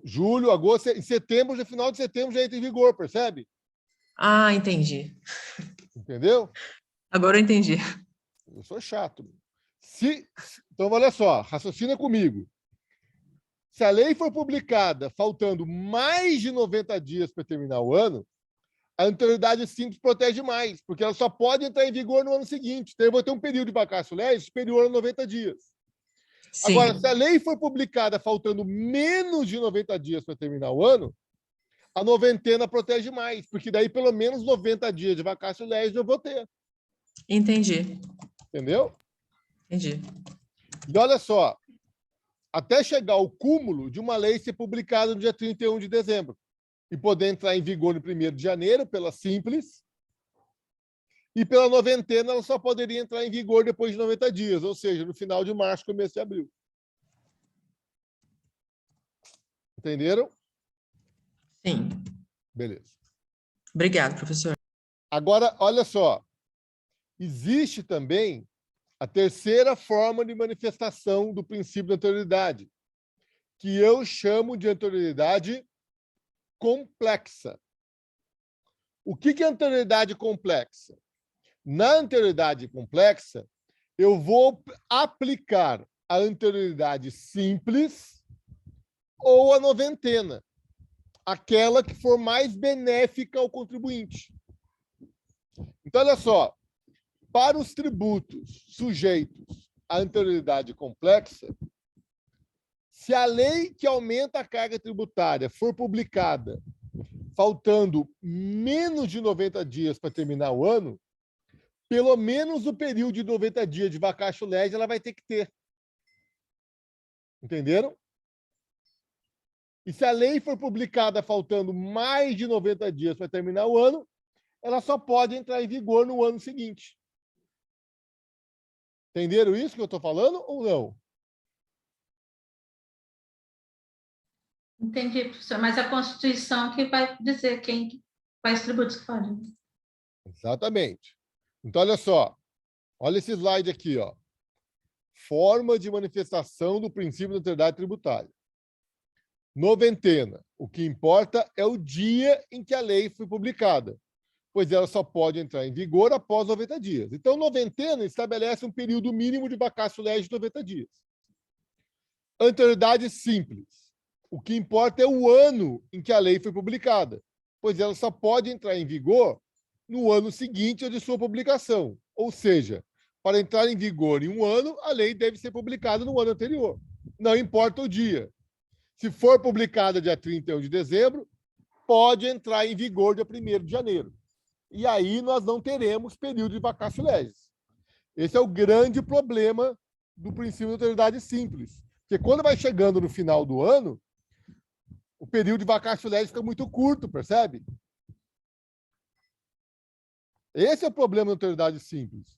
julho, agosto, em setembro, no final de setembro já entra em vigor, percebe? Ah, entendi. Entendeu? Agora eu entendi. Eu sou chato. Então, olha só, raciocina comigo. Se a lei for publicada faltando mais de 90 dias para terminar o ano, a anterioridade simples protege mais, porque ela só pode entrar em vigor no ano seguinte. Então, eu vou ter um período de vacatio legis superior a 90 dias. Sim. Agora, se a lei for publicada faltando menos de 90 dias para terminar o ano, a noventena protege mais, porque daí pelo menos 90 dias de vacatio legis eu vou ter. Entendi. Entendeu? Entendi. E olha só, até chegar ao cúmulo de uma lei ser publicada no dia 31 de dezembro e poder entrar em vigor no 1º de janeiro, pela simples, e pela noventena ela só poderia entrar em vigor depois de 90 dias, ou seja, no final de março, começo de abril. Entenderam? Sim. Beleza. Obrigado, professor. Agora, olha só, existe também a terceira forma de manifestação do princípio da anterioridade, que eu chamo de anterioridade complexa. O que é anterioridade complexa? Na anterioridade complexa, eu vou aplicar a anterioridade simples ou a noventena, aquela que for mais benéfica ao contribuinte. Então, olha só, para os tributos sujeitos à anterioridade complexa, se a lei que aumenta a carga tributária for publicada faltando menos de 90 dias para terminar o ano, pelo menos o período de 90 dias de vacatio legis ela vai ter que ter. Entenderam? E se a lei for publicada faltando mais de 90 dias para terminar o ano, ela só pode entrar em vigor no ano seguinte. Entenderam isso que eu estou falando ou não? Entendi, professor. Mas a Constituição que vai dizer quais tributos que podem. Exatamente. Então, olha só. Olha esse slide aqui, ó. Forma de manifestação do princípio da anterioridade tributária. Noventena. O que importa é o dia em que a lei foi publicada, pois ela só pode entrar em vigor após 90 dias. Então, noventena estabelece um período mínimo de vacatio legis de 90 dias. Anterioridade simples. O que importa é o ano em que a lei foi publicada, pois ela só pode entrar em vigor no ano seguinte ao de sua publicação. Ou seja, para entrar em vigor em um ano, a lei deve ser publicada no ano anterior. Não importa o dia. Se for publicada dia 31 de dezembro, pode entrar em vigor dia 1º de janeiro. E aí nós não teremos período de vacatio legis. Esse é o grande problema do princípio da anterioridade simples. Porque quando vai chegando no final do ano, o período de vacatio legis fica muito curto, percebe? Esse é o problema da anterioridade simples.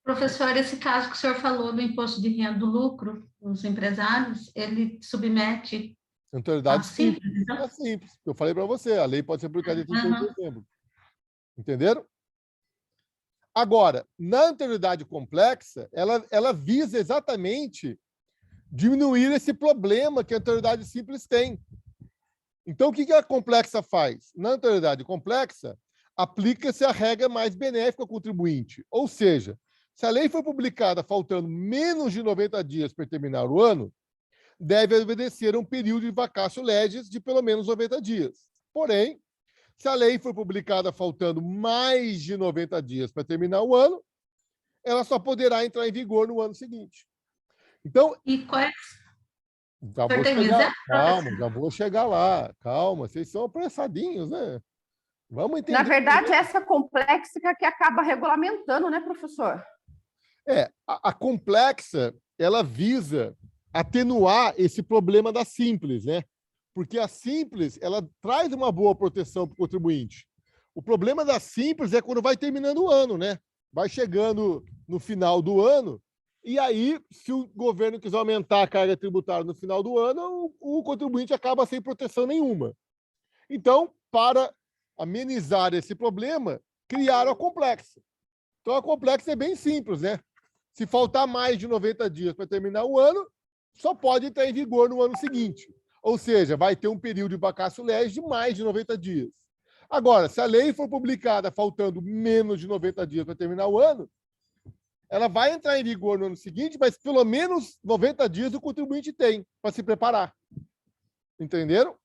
Professor, esse caso que o senhor falou do imposto de renda do lucro dos empresários, ele submete Anterioridade simples. então? É simples. Eu falei para você, a lei pode ser publicada em 31 de dezembro. Entenderam? Agora, na anterioridade complexa, ela visa exatamente diminuir esse problema que a anterioridade simples tem. Então, o que a complexa faz? Na anterioridade complexa, aplica-se a regra mais benéfica ao contribuinte. Ou seja, se a lei for publicada faltando menos de 90 dias para terminar o ano, deve obedecer a um período de vacatio legis de pelo menos 90 dias. Porém, se a lei for publicada faltando mais de 90 dias para terminar o ano, ela só poderá entrar em vigor no ano seguinte. Então, e quais? Já vou chegar lá. Calma, vocês são apressadinhos, né? Vamos entender. Na verdade, é essa complexa que acaba regulamentando, né, professor? A complexa, ela visa atenuar esse problema da simples, né? Porque a simples, ela traz uma boa proteção para o contribuinte. O problema da simples é quando vai terminando o ano, né? Vai chegando no final do ano, e aí, se o governo quiser aumentar a carga tributária no final do ano, o contribuinte acaba sem proteção nenhuma. Então, para amenizar esse problema, criaram a complexa. Então, a complexa é bem simples, né? Se faltar mais de 90 dias para terminar o ano, só pode entrar em vigor no ano seguinte. Ou seja, vai ter um período de vacatio legis de mais de 90 dias. Agora, se a lei for publicada faltando menos de 90 dias para terminar o ano, ela vai entrar em vigor no ano seguinte, mas pelo menos 90 dias o contribuinte tem para se preparar. Entenderam?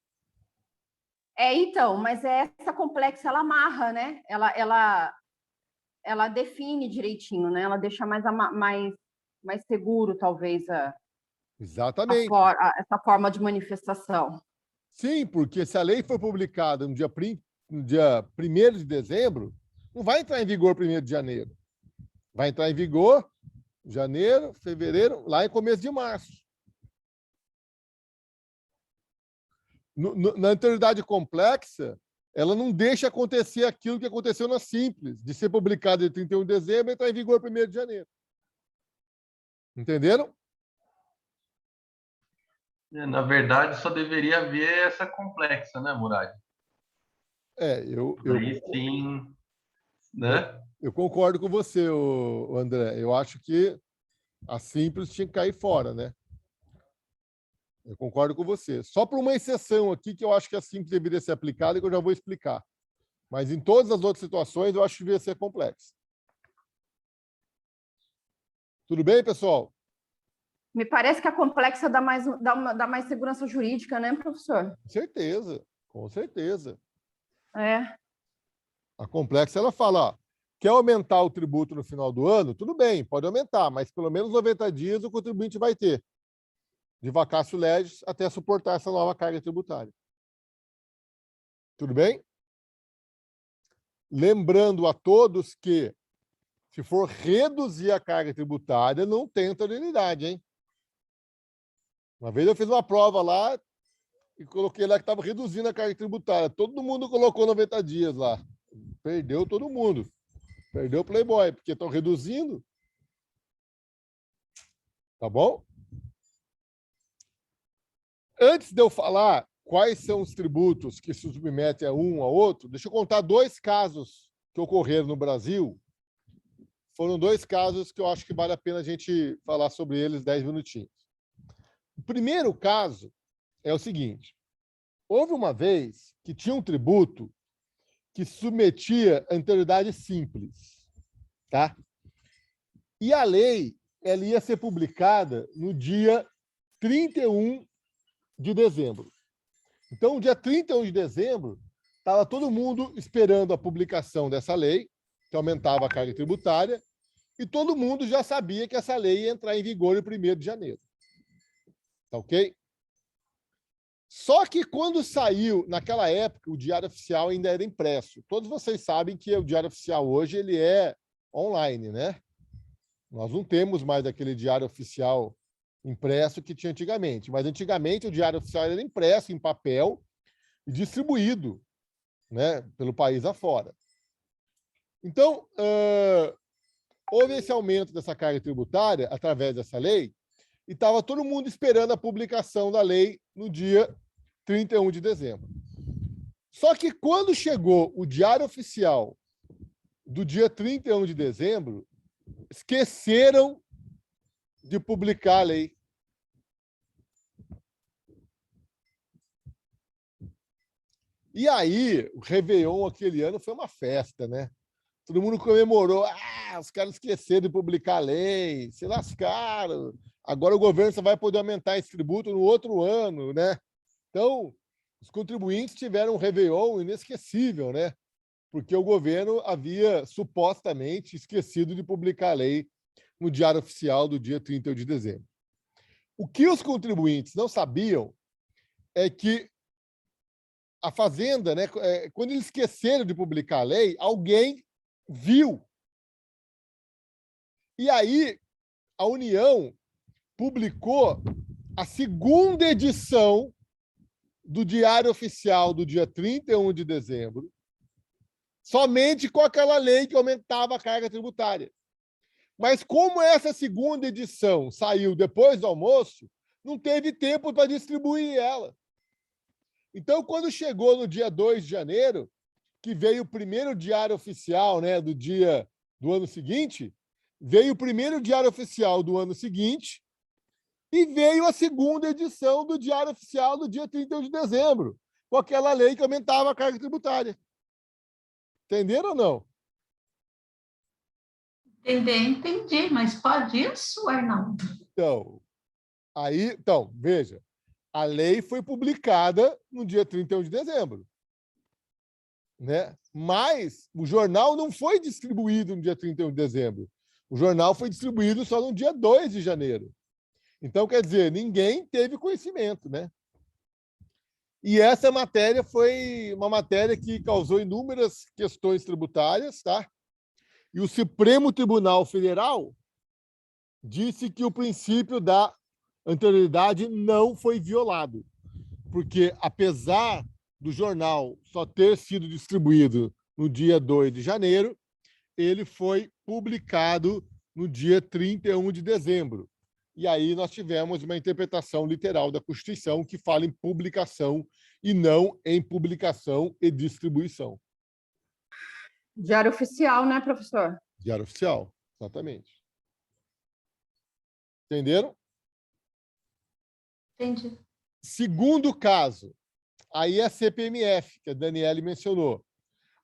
Então, mas essa complexa, ela amarra, né? Ela define direitinho, né? Ela deixa mais seguro, talvez, Exatamente. Essa forma de manifestação. Sim, porque se a lei for publicada no dia 1º de dezembro, não vai entrar em vigor 1º de janeiro. Vai entrar em vigor janeiro, fevereiro, lá em começo de março. Na anterioridade complexa, ela não deixa acontecer aquilo que aconteceu na simples, de ser publicada em 31 de dezembro e entrar em vigor 1º de janeiro. Entenderam? Na verdade, só deveria haver essa complexa, né, Murad? Aí sim, né? Eu concordo com você, André. Eu acho que a simples tinha que cair fora, né? Eu concordo com você. Só por uma exceção aqui que eu acho que é assim que deveria ser aplicada e que eu já vou explicar. Mas em todas as outras situações eu acho que deveria ser complexo. Tudo bem, pessoal? Me parece que a complexa dá mais segurança jurídica, né, professor? Com certeza, com certeza. É. A complexa, ela fala, ó, quer aumentar o tributo no final do ano? Tudo bem, pode aumentar, mas pelo menos 90 dias o contribuinte vai ter de vacatio legis até suportar essa nova carga tributária. Tudo bem? Lembrando a todos que, se for reduzir a carga tributária, não tem anterioridade, hein? Uma vez eu fiz uma prova lá e coloquei lá que estava reduzindo a carga tributária. Todo mundo colocou 90 dias lá. Perdeu todo mundo. Perdeu o Playboy, porque estão reduzindo. Tá bom? Antes de eu falar quais são os tributos que se submetem a um ao outro, deixa eu contar 2 casos que ocorreram no Brasil. Foram 2 casos que eu acho que vale a pena a gente falar sobre eles 10 minutinhos. O primeiro caso é o seguinte. Houve uma vez que tinha um tributo que submetia a anterioridade simples, tá? E a lei ela ia ser publicada no dia 31 de dezembro. Então, no dia 31 de dezembro, estava todo mundo esperando a publicação dessa lei, que aumentava a carga tributária, e todo mundo já sabia que essa lei ia entrar em vigor em 1º de janeiro. Tá ok? Só que quando saiu, naquela época, o Diário Oficial ainda era impresso. Todos vocês sabem que o Diário Oficial hoje ele é online, né? Nós não temos mais aquele Diário Oficial impresso que tinha antigamente. Mas antigamente o Diário Oficial era impresso em papel e distribuído, né, pelo país afora. Então, houve esse aumento dessa carga tributária através dessa lei, e estava todo mundo esperando a publicação da lei no dia 31 de dezembro. Só que quando chegou o Diário Oficial do dia 31 de dezembro, esqueceram de publicar a lei. E aí, o Réveillon aquele ano foi uma festa, né? Todo mundo comemorou. Os caras esqueceram de publicar a lei, se lascaram. Agora o governo só vai poder aumentar esse tributo no outro ano, né? Então, os contribuintes tiveram um Réveillon inesquecível, né? Porque o governo havia supostamente esquecido de publicar a lei no Diário Oficial do dia 31 de dezembro. O que os contribuintes não sabiam é que a Fazenda, né, quando eles esqueceram de publicar a lei, alguém viu. E aí, a União publicou a 2ª edição do Diário Oficial do dia 31 de dezembro, somente com aquela lei que aumentava a carga tributária. Mas como essa 2ª edição saiu depois do almoço, não teve tempo para distribuir ela. Então, quando chegou no dia 2 de janeiro, que veio o primeiro Diário Oficial, né, do ano seguinte, veio o primeiro Diário Oficial do ano seguinte, e veio a 2ª edição do Diário Oficial do dia 31 de dezembro, com aquela lei que aumentava a carga tributária. Entenderam ou não? Entendi, mas pode isso, Arnaldo? Então, veja, a lei foi publicada no dia 31 de dezembro, né? Mas o jornal não foi distribuído no dia 31 de dezembro. O jornal foi distribuído só no dia 2 de janeiro. Então, quer dizer, ninguém teve conhecimento, né? E essa matéria foi uma matéria que causou inúmeras questões tributárias, tá? E o Supremo Tribunal Federal disse que o princípio da anterioridade não foi violado, porque, apesar do jornal só ter sido distribuído no dia 2 de janeiro, ele foi publicado no dia 31 de dezembro. E aí nós tivemos uma interpretação literal da Constituição que fala em publicação e não em publicação e distribuição. Diário Oficial, né, professor? Diário Oficial, exatamente. Entenderam? Entendi. Segundo caso, aí é a CPMF, que a Daniele mencionou.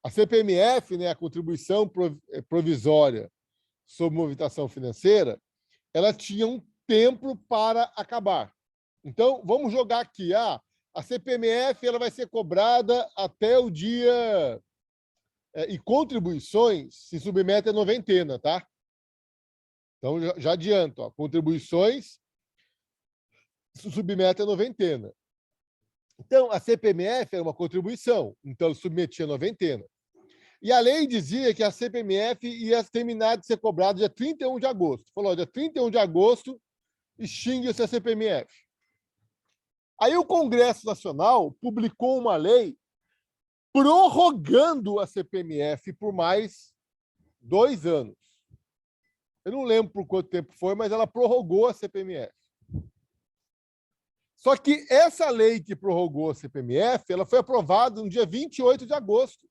A CPMF, né, a contribuição provisória sobre movimentação financeira, ela tinha um tempo para acabar. Então, vamos jogar aqui. A CPMF ela vai ser cobrada até o dia... e contribuições se submetem à noventena, tá? Então, já adianto. Ó, contribuições se submetem à noventena. Então, a CPMF era uma contribuição. Então, submetia a noventena. E a lei dizia que a CPMF ia terminar de ser cobrada dia 31 de agosto. Falou, dia 31 de agosto, extingue-se a CPMF. Aí o Congresso Nacional publicou uma lei prorrogando a CPMF por mais 2 anos. Eu não lembro por quanto tempo foi, mas ela prorrogou a CPMF. Só que essa lei que prorrogou a CPMF, ela foi aprovada no dia 28 de agosto.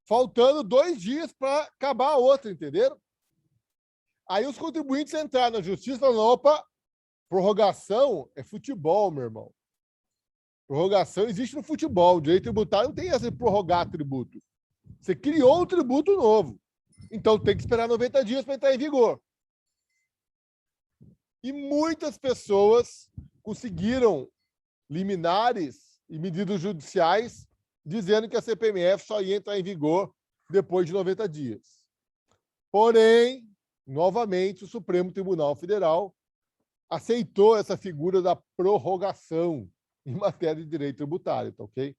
Faltando 2 dias para acabar a outra, entenderam? Aí os contribuintes entraram na justiça e falaram, opa, prorrogação é futebol, meu irmão. Prorrogação existe no futebol. O direito tributário não tem essa de prorrogar tributo. Você criou um tributo novo. Então tem que esperar 90 dias para entrar em vigor. E muitas pessoas conseguiram liminares e medidas judiciais dizendo que a CPMF só ia entrar em vigor depois de 90 dias. Porém, novamente, o Supremo Tribunal Federal aceitou essa figura da prorrogação em matéria de direito tributário, tá ok?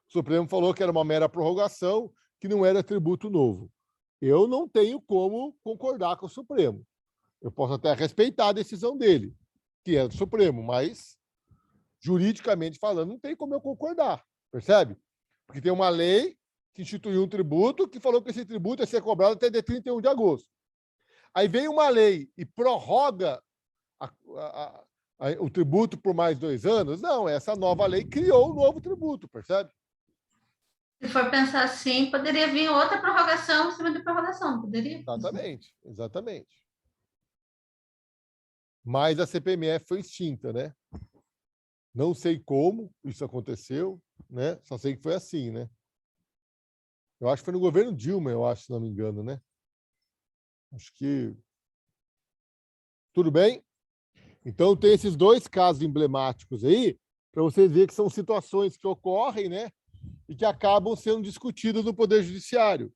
O Supremo falou que era uma mera prorrogação, que não era tributo novo. Eu não tenho como concordar com o Supremo. Eu posso até respeitar a decisão dele, que é do Supremo, mas, juridicamente falando, não tem como eu concordar, percebe? Porque tem uma lei que instituiu um tributo que falou que esse tributo ia ser cobrado até dia 31 de agosto. Aí vem uma lei e prorroga o tributo por mais 2 anos. Não, essa nova lei criou um novo tributo, percebe? Se for pensar assim, poderia vir outra prorrogação em cima de prorrogação, não poderia? Exatamente, exatamente. Mas a CPMF foi extinta, né? Não sei como isso aconteceu, né? Só sei que foi assim, né? Eu acho que foi no governo Dilma, eu acho, se não me engano, né? Acho que... Tudo bem? Então, tem esses 2 casos emblemáticos aí, para vocês verem que são situações que ocorrem, né? E que acabam sendo discutidas no Poder Judiciário.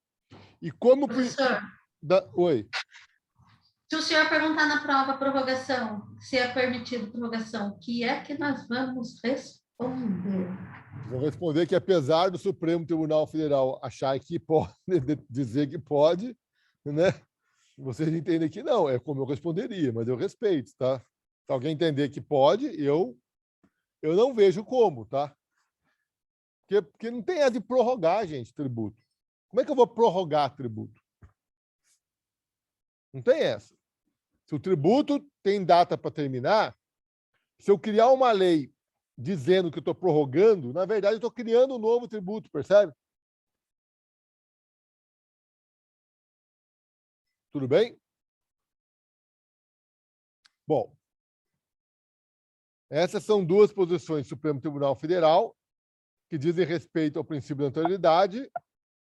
E como... Professor, Oi. se o senhor perguntar na prova prorrogação, se é permitido prorrogação, o que é que nós vamos responder? Vou responder que, apesar do Supremo Tribunal Federal achar que pode, dizer que pode, né? Vocês entendem que não, é como eu responderia, mas eu respeito, tá? Se alguém entender que pode, eu não vejo como, tá? Porque não tem a de prorrogar, gente, tributo. Como é que eu vou prorrogar tributo? Não tem essa. Se o tributo tem data para terminar, se eu criar uma lei dizendo que eu estou prorrogando, na verdade, eu estou criando um novo tributo, percebe? Tudo bem? Bom, essas são 2 posições do Supremo Tribunal Federal que dizem respeito ao princípio da anterioridade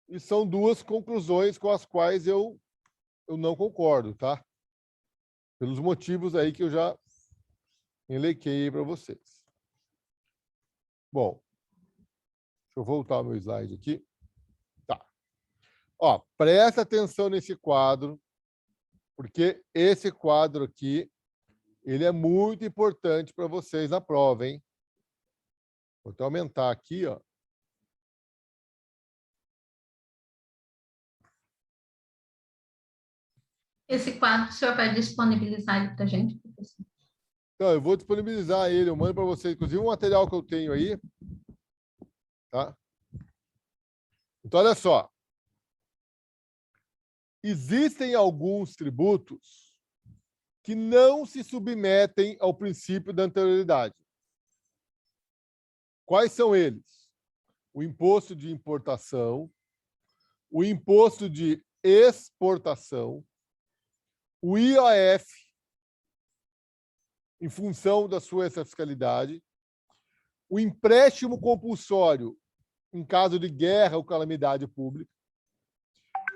e são 2 conclusões com as quais eu não concordo, tá? Pelos motivos aí que eu já elenquei para vocês. Bom, deixa eu voltar ao meu slide aqui. Tá. Ó, presta atenção nesse quadro, porque esse quadro aqui, ele é muito importante para vocês na prova, hein? Vou até aumentar aqui, ó. Esse quadro, o senhor vai disponibilizar ele para a gente, professor? Então, eu vou disponibilizar ele, eu mando para vocês, inclusive, um material que eu tenho aí. Tá? Então, olha só. Existem alguns tributos que não se submetem ao princípio da anterioridade. Quais são eles? O imposto de importação, o imposto de exportação, o IOF em função da sua extrafiscalidade, o empréstimo compulsório em caso de guerra ou calamidade pública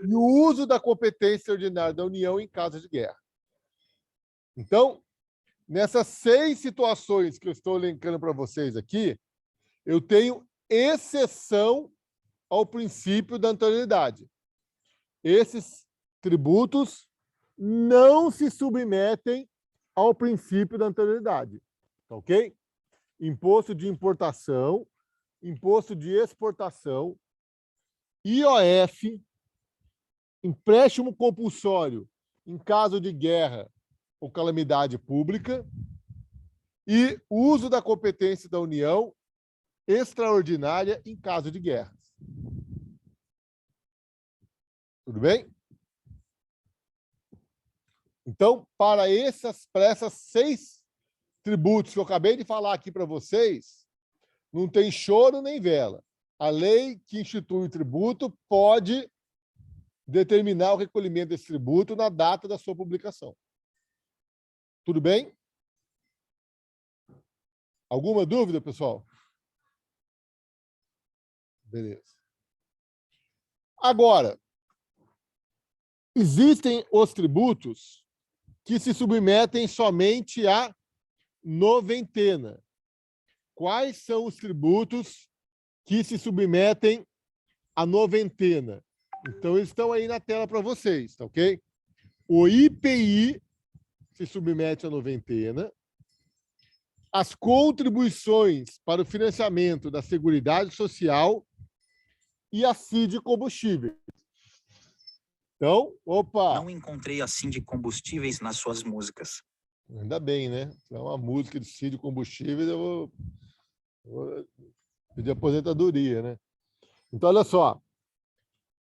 e o uso da competência ordinária da União em caso de guerra. Então, nessas 6 situações que eu estou elencando para vocês aqui, eu tenho exceção ao princípio da anterioridade. Esses tributos não se submetem ao princípio da anterioridade, tá ok? Imposto de importação, imposto de exportação, IOF, empréstimo compulsório em caso de guerra ou calamidade pública e uso da competência da União extraordinária em caso de guerras. Tudo bem? Então, para essas 6 tributos que eu acabei de falar aqui para vocês, não tem choro nem vela. A lei que institui o tributo pode determinar o recolhimento desse tributo na data da sua publicação. Tudo bem? Alguma dúvida, pessoal? Beleza. Agora, existem os tributos que se submetem somente à noventena. Quais são os tributos que se submetem à noventena? Então, eles estão aí na tela para vocês, tá ok? O IPI se submete à noventena. As contribuições para o financiamento da Seguridade Social e a CID Combustíveis. Então, opa! Não encontrei a CID Combustíveis nas suas músicas. Ainda bem, né? Se é uma música de CID Combustíveis, eu vou pedir aposentadoria, né? Então, olha só.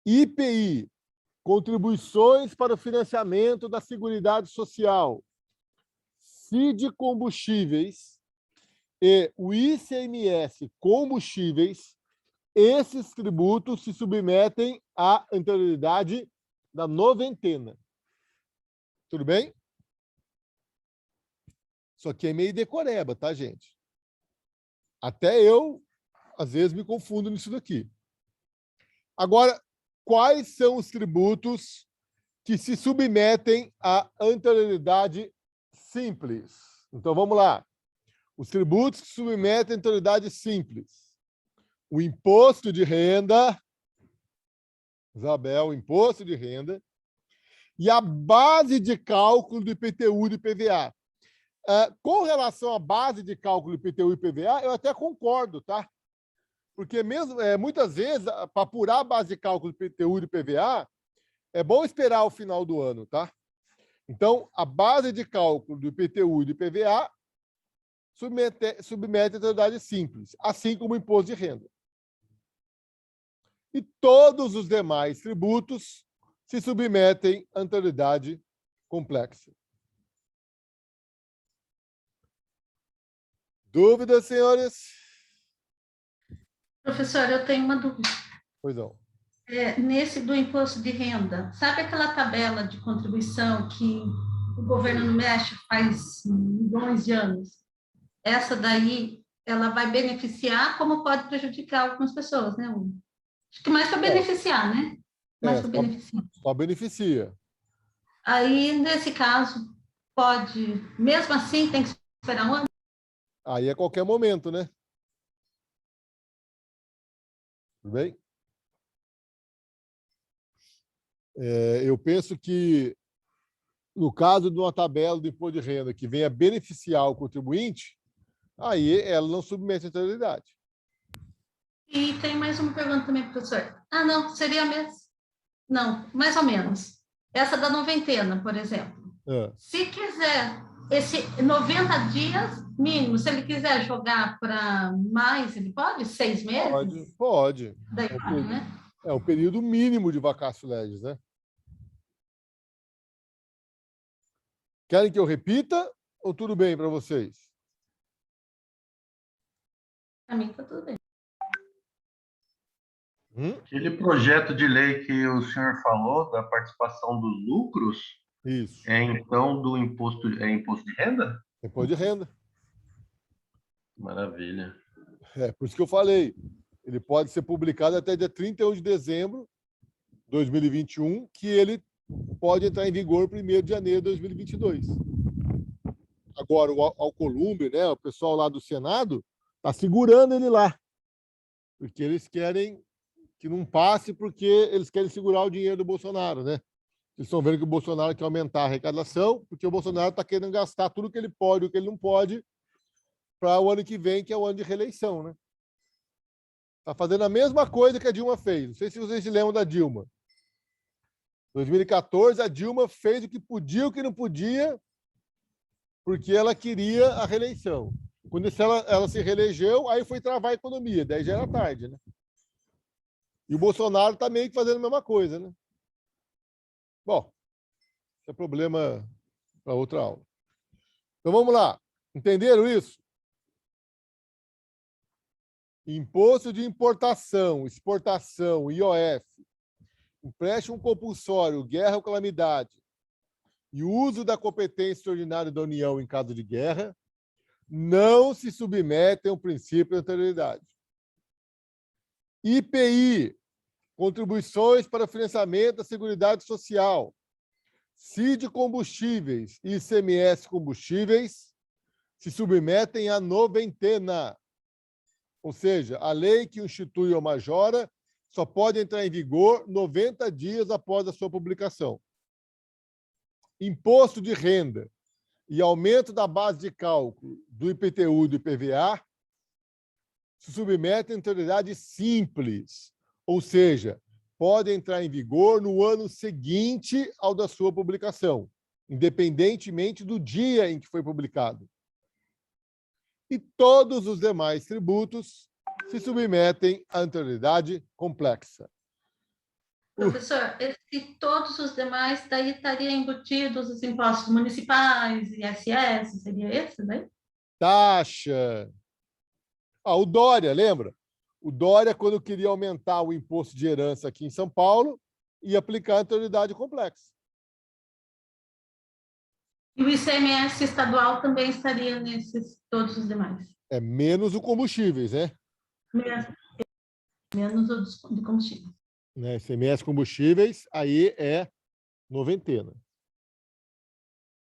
IPI, contribuições para o financiamento da Seguridade Social, CID Combustíveis e o ICMS Combustíveis, esses tributos se submetem à anterioridade da noventena. Tudo bem? Isso aqui é meio decoreba, tá, gente? Até eu, às vezes, me confundo nisso daqui. Agora, quais são os tributos que se submetem à anterioridade simples? Então, vamos lá. Os tributos que se submetem à anterioridade simples. O imposto de renda, Isabel, o imposto de renda, e a base de cálculo do IPTU e do IPVA. Com relação à base de cálculo do IPTU e IPVA, eu até concordo, tá? Porque mesmo, muitas vezes, para apurar a base de cálculo do IPTU e do IPVA, é bom esperar o final do ano, tá? Então, a base de cálculo do IPTU e do IPVA submete a anterioridade simples, assim como o imposto de renda. E todos os demais tributos se submetem à anterioridade complexa. Dúvidas, senhores? Professor, eu tenho uma dúvida. Pois não. Nesse do imposto de renda, sabe aquela tabela de contribuição que o governo não mexe faz milhões de anos? Essa daí, ela vai beneficiar, como pode prejudicar algumas pessoas, né? Acho que mais para beneficiar, né? Mais para beneficiar. Só beneficia. Aí, nesse caso, pode, mesmo assim, tem que esperar um ano? Aí é qualquer momento, né? Tudo bem? Eu penso que, no caso de uma tabela do imposto de renda que venha beneficiar o contribuinte, aí ela não submete a anterioridade. E tem mais uma pergunta também, professor. Não, seria mesmo? Não, mais ou menos. Essa da noventena, por exemplo. Se quiser, esse 90 dias mínimo, se ele quiser jogar para mais, ele pode? 6 meses? Pode. Daí pode, né? É o período mínimo de vacatio legis, né? Querem que eu repita ou tudo bem para vocês? Para mim está tudo bem. Aquele projeto de lei que o senhor falou, da participação dos lucros, isso. então do imposto de renda? Imposto de renda. Maravilha. Por isso que eu falei. Ele pode ser publicado até dia 31 de dezembro de 2021, que ele pode entrar em vigor 1º de janeiro de 2022. Agora, o Alcolumbre, né, o pessoal lá do Senado, está segurando ele lá, porque eles querem que não passe, porque eles querem segurar o dinheiro do Bolsonaro, né? Eles estão vendo que o Bolsonaro quer aumentar a arrecadação, porque o Bolsonaro está querendo gastar tudo que ele pode e o que ele não pode para o ano que vem, que é o ano de reeleição, né? Está fazendo a mesma coisa que a Dilma fez. Não sei se vocês se lembram da Dilma. Em 2014, a Dilma fez o que podia e o que não podia, porque ela queria a reeleição. Quando ela se reelegeu, aí foi travar a economia, daí já era tarde, né? E o Bolsonaro está meio que fazendo a mesma coisa, né? Bom, esse é problema para outra aula. Então vamos lá. Entenderam isso? Imposto de importação, exportação, IOF, empréstimo compulsório, guerra ou calamidade e uso da competência extraordinária da União em caso de guerra não se submetem ao princípio de anterioridade. IPI, contribuições para financiamento da Seguridade Social, CID combustíveis e ICMS combustíveis se submetem à noventena. Ou seja, a lei que institui ou majora só pode entrar em vigor 90 dias após a sua publicação. Imposto de renda e aumento da base de cálculo do IPTU e do IPVA se submetem à anterioridade simples, ou seja, pode entrar em vigor no ano seguinte ao da sua publicação, independentemente do dia em que foi publicado. E todos os demais tributos se submetem à anterioridade complexa. Professor, todos os demais, daí estariam embutidos os impostos municipais, ISS, seria esse daí? Taxa. O Dória, lembra? O Dória, quando queria aumentar o imposto de herança aqui em São Paulo, ia aplicar a anterioridade complexa. E o ICMS estadual também estaria nesses todos os demais? É menos o combustíveis, né? Menos o do combustível. Né? ICMS combustíveis, aí é noventena.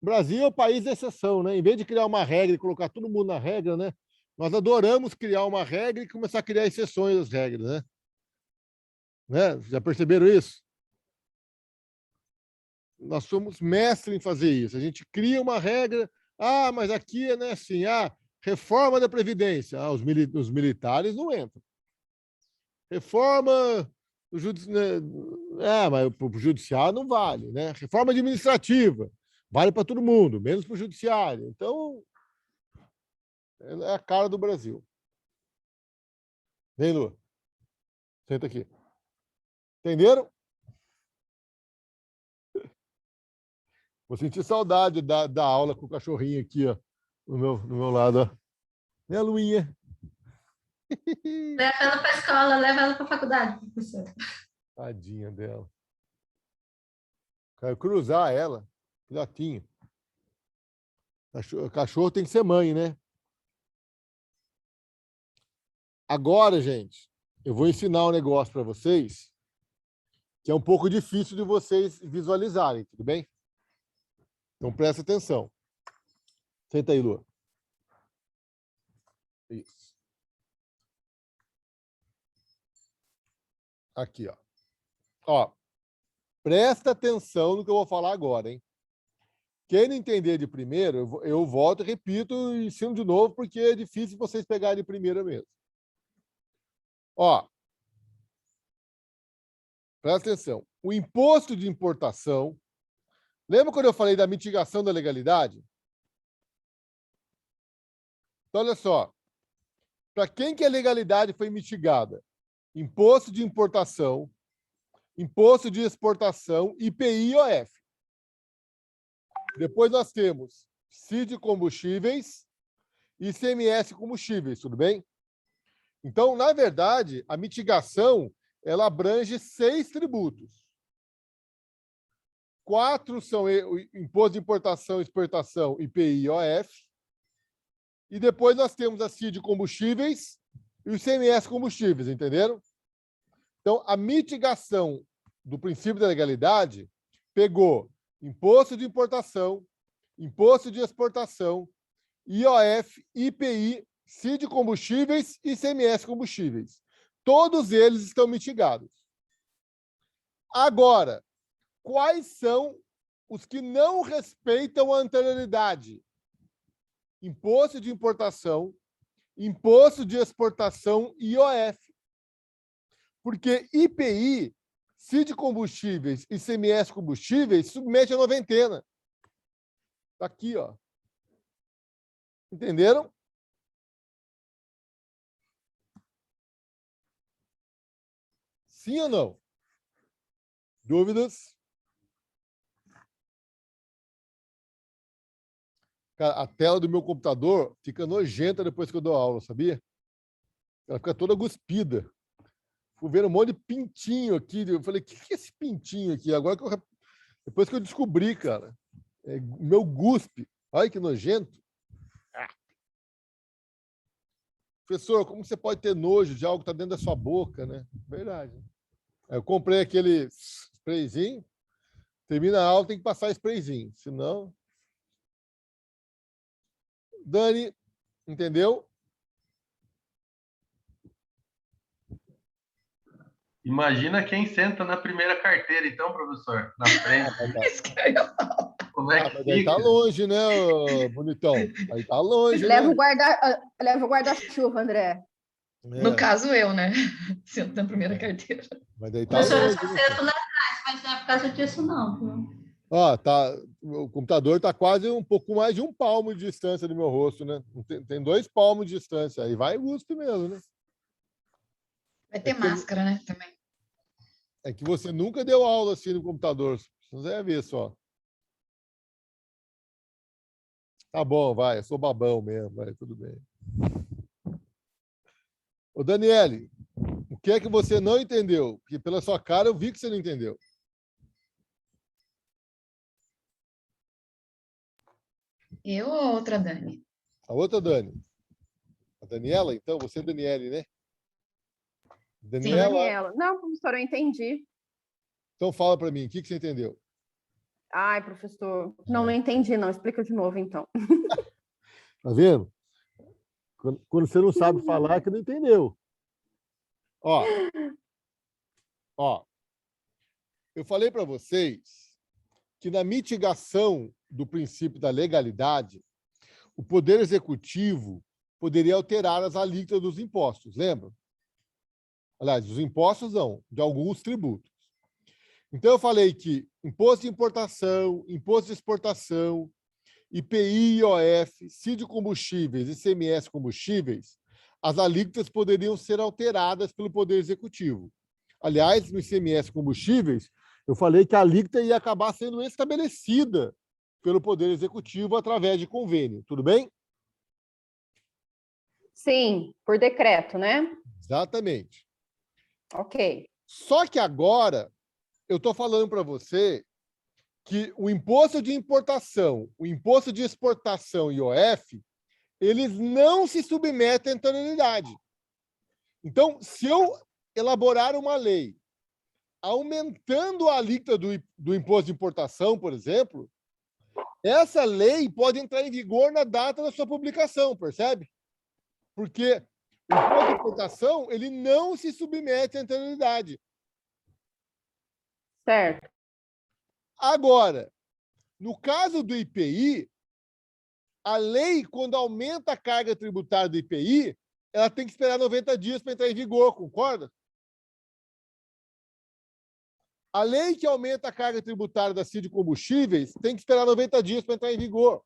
O Brasil é o país da exceção, né? Em vez de criar uma regra e colocar todo mundo na regra, né? Nós adoramos criar uma regra e começar a criar exceções das regras, né? Já perceberam isso? Nós somos mestres em fazer isso. A gente cria uma regra, mas aqui é, né, assim, reforma da Previdência. Os militares não entram. Reforma do judiciário, mas para o judiciário não vale, né? Reforma administrativa, vale para todo mundo, menos para o judiciário. Então, é a cara do Brasil. Vem, Lu. Senta aqui. Entenderam? Vou sentir saudade da aula com o cachorrinho aqui, ó, no meu lado. Ó. Minha Luinha. Leva ela para a escola, leva ela para a faculdade, professor. Tadinha dela. Quero cruzar ela. Filhotinho. Cachorro tem que ser mãe, né? Agora, gente, eu vou ensinar um negócio para vocês que é um pouco difícil de vocês visualizarem, tudo bem? Então, presta atenção. Senta aí, Lu. Isso. Aqui, ó. Presta atenção no que eu vou falar agora, hein? Quem não entender de primeiro, eu volto e repito e ensino de novo, porque é difícil vocês pegarem de primeira mesmo. Ó. Presta atenção. O imposto de importação. Lembra quando eu falei da mitigação da legalidade? Então, olha só. Para quem que a legalidade foi mitigada? Imposto de importação, imposto de exportação, IPI e IOF. Depois nós temos CID combustíveis e ICMS combustíveis, tudo bem? Então, na verdade, a mitigação ela abrange 6 tributos. 4 são o imposto de importação e exportação, IPI e IOF. E depois nós temos a CID combustíveis e o ICMS combustíveis, entenderam? Então, a mitigação do princípio da legalidade pegou imposto de importação, imposto de exportação, IOF, IPI, CID combustíveis e ICMS combustíveis. Todos eles estão mitigados. Agora, quais são os que não respeitam a anterioridade? Imposto de importação, imposto de exportação e IOF. Porque IPI, CID combustíveis e ICMS combustíveis submete a noventena. Está aqui, ó. Entenderam? Sim ou não? Dúvidas? Cara, a tela do meu computador fica nojenta depois que eu dou aula, sabia? Ela fica toda guspida. Fui vendo um monte de pintinho aqui. Eu falei, o que é esse pintinho aqui? Agora que depois que eu descobri, cara. É meu guspe. Olha que nojento. Professor, como você pode ter nojo de algo que está dentro da sua boca, né? Verdade. Eu comprei aquele sprayzinho. Termina a aula, tem que passar sprayzinho. Senão... Dani, entendeu? Imagina quem senta na primeira carteira, então, professor, na frente. Como é que mas aí tá longe, né, bonitão? Aí tá longe, Leva né? o guarda-chuva, André. No caso, eu, né? Sento na primeira carteira. Mas daí tá Professora, longe. eu só sento lá atrás, mas não é por causa disso, não. Viu? Ó, tá, o computador está quase um pouco mais de 1 palmo de distância do meu rosto, né? Tem 2 palmos de distância. Aí vai USP mesmo, né? Vai ter máscara, né? Também. É que você nunca deu aula assim no computador. Você vai ver só. Tá bom, vai. Eu sou babão mesmo. Vai, tudo bem. Ô, Daniele, o que é que você não entendeu? Porque pela sua cara eu vi que você não entendeu. Eu ou outra Dani? A outra Dani. A Daniela, então? Você é Daniele, né? Daniela. Não, professor, eu entendi. Então fala para mim, o que você entendeu? Ai, professor, não entendi, não. Explica de novo, então. Tá vendo? Quando você não sabe falar, é que não entendeu. Ó, eu falei para vocês que na mitigação do princípio da legalidade, o Poder Executivo poderia alterar as alíquotas dos impostos, lembra? Aliás, dos impostos não, de alguns tributos. Então, eu falei que imposto de importação, imposto de exportação, IPI, IOF, CID combustíveis e ICMS combustíveis, as alíquotas poderiam ser alteradas pelo Poder Executivo. Aliás, no ICMS combustíveis, eu falei que a alíquota ia acabar sendo estabelecida pelo Poder Executivo através de convênio. Tudo bem? Sim, por decreto, né? Exatamente. Ok. Só que agora eu estou falando para você que o imposto de importação, o imposto de exportação e IOF, eles não se submetem à anterioridade. Então, se eu elaborar uma lei aumentando a alíquota do imposto de importação, por exemplo, essa lei pode entrar em vigor na data da sua publicação, percebe? Porque o imposto de importação ele não se submete à anterioridade. Certo. Agora, no caso do IPI, a lei, quando aumenta a carga tributária do IPI, ela tem que esperar 90 dias para entrar em vigor, concorda? A lei que aumenta a carga tributária da CID combustíveis tem que esperar 90 dias para entrar em vigor.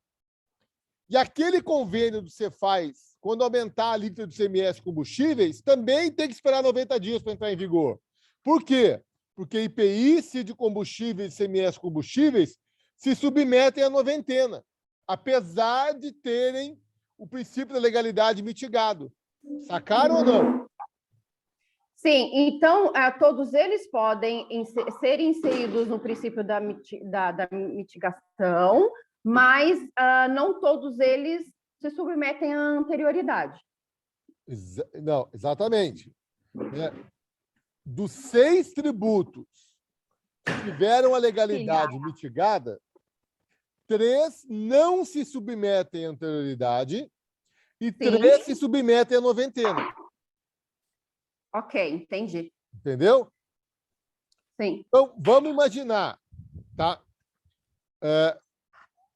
E aquele convênio que você faz, quando aumentar a alíquota do ICMS combustíveis, também tem que esperar 90 dias para entrar em vigor. Por quê? Porque IPI, CID combustíveis e ICMS combustíveis se submetem à noventena, apesar de terem o princípio da legalidade mitigado. Sacaram ou não? Sim, então todos eles podem ser inseridos no princípio da mitigação, mas não todos eles se submetem à anterioridade. Não, exatamente. Dos 6 tributos que tiveram a legalidade mitigada, 3 não se submetem à anterioridade e 3 se submetem à noventena. Ok, entendi. Entendeu? Sim. Então, vamos imaginar, tá?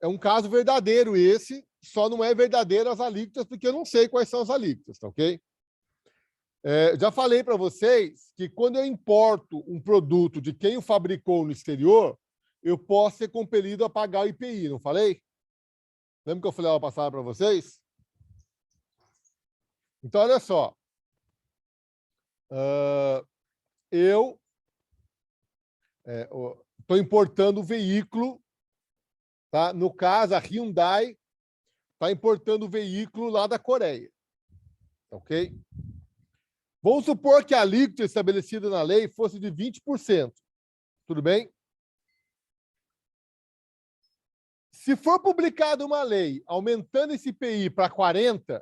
É um caso verdadeiro esse, só não é verdadeiro as alíquotas, porque eu não sei quais são as alíquotas, tá ok? Já falei para vocês que quando eu importo um produto de quem o fabricou no exterior, eu posso ser compelido a pagar o IPI, não falei? Lembra que eu falei uma passada para vocês? Então, olha só. Eu estou importando o veículo, tá? No caso, a Hyundai está importando o veículo lá da Coreia. Ok? Vamos supor que a alíquota estabelecida na lei fosse de 20%. Tudo bem? Se for publicada uma lei aumentando esse IPI para 40%,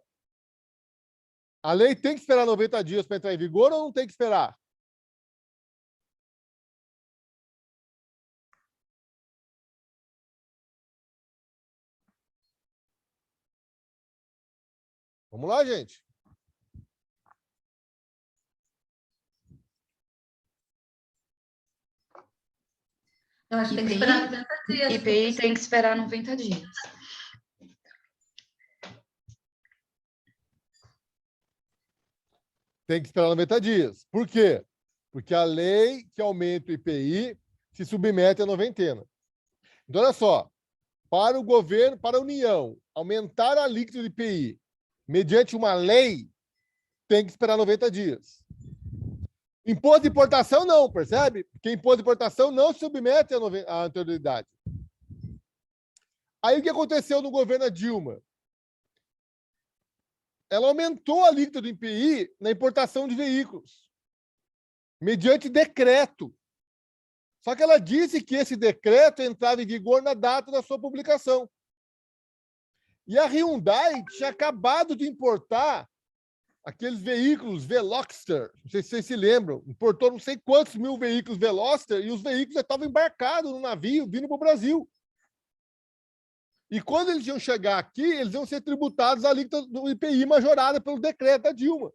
a lei tem que esperar 90 dias para entrar em vigor ou não tem que esperar? Vamos lá, gente. Eu acho que tem que esperar 90 dias. IPI tem que esperar 90 dias. Tem que esperar 90 dias. Por quê? Porque a lei que aumenta o IPI se submete à noventena. Então, olha só. Para o governo, para a União, aumentar a alíquota do IPI mediante uma lei, tem que esperar 90 dias. Imposto de importação, não, percebe? Porque imposto de importação não se submete à anterioridade. Aí, o que aconteceu no governo Dilma? Ela aumentou a alíquota do IPI na importação de veículos, mediante decreto. Só que ela disse que esse decreto entrava em vigor na data da sua publicação. E a Hyundai tinha acabado de importar aqueles veículos Veloster, não sei se vocês se lembram, importou não sei quantos mil veículos Veloster e os veículos já estavam embarcados no navio, vindo para o Brasil. E quando eles iam chegar aqui, eles iam ser tributados à alíquota do IPI majorada pelo decreto da Dilma.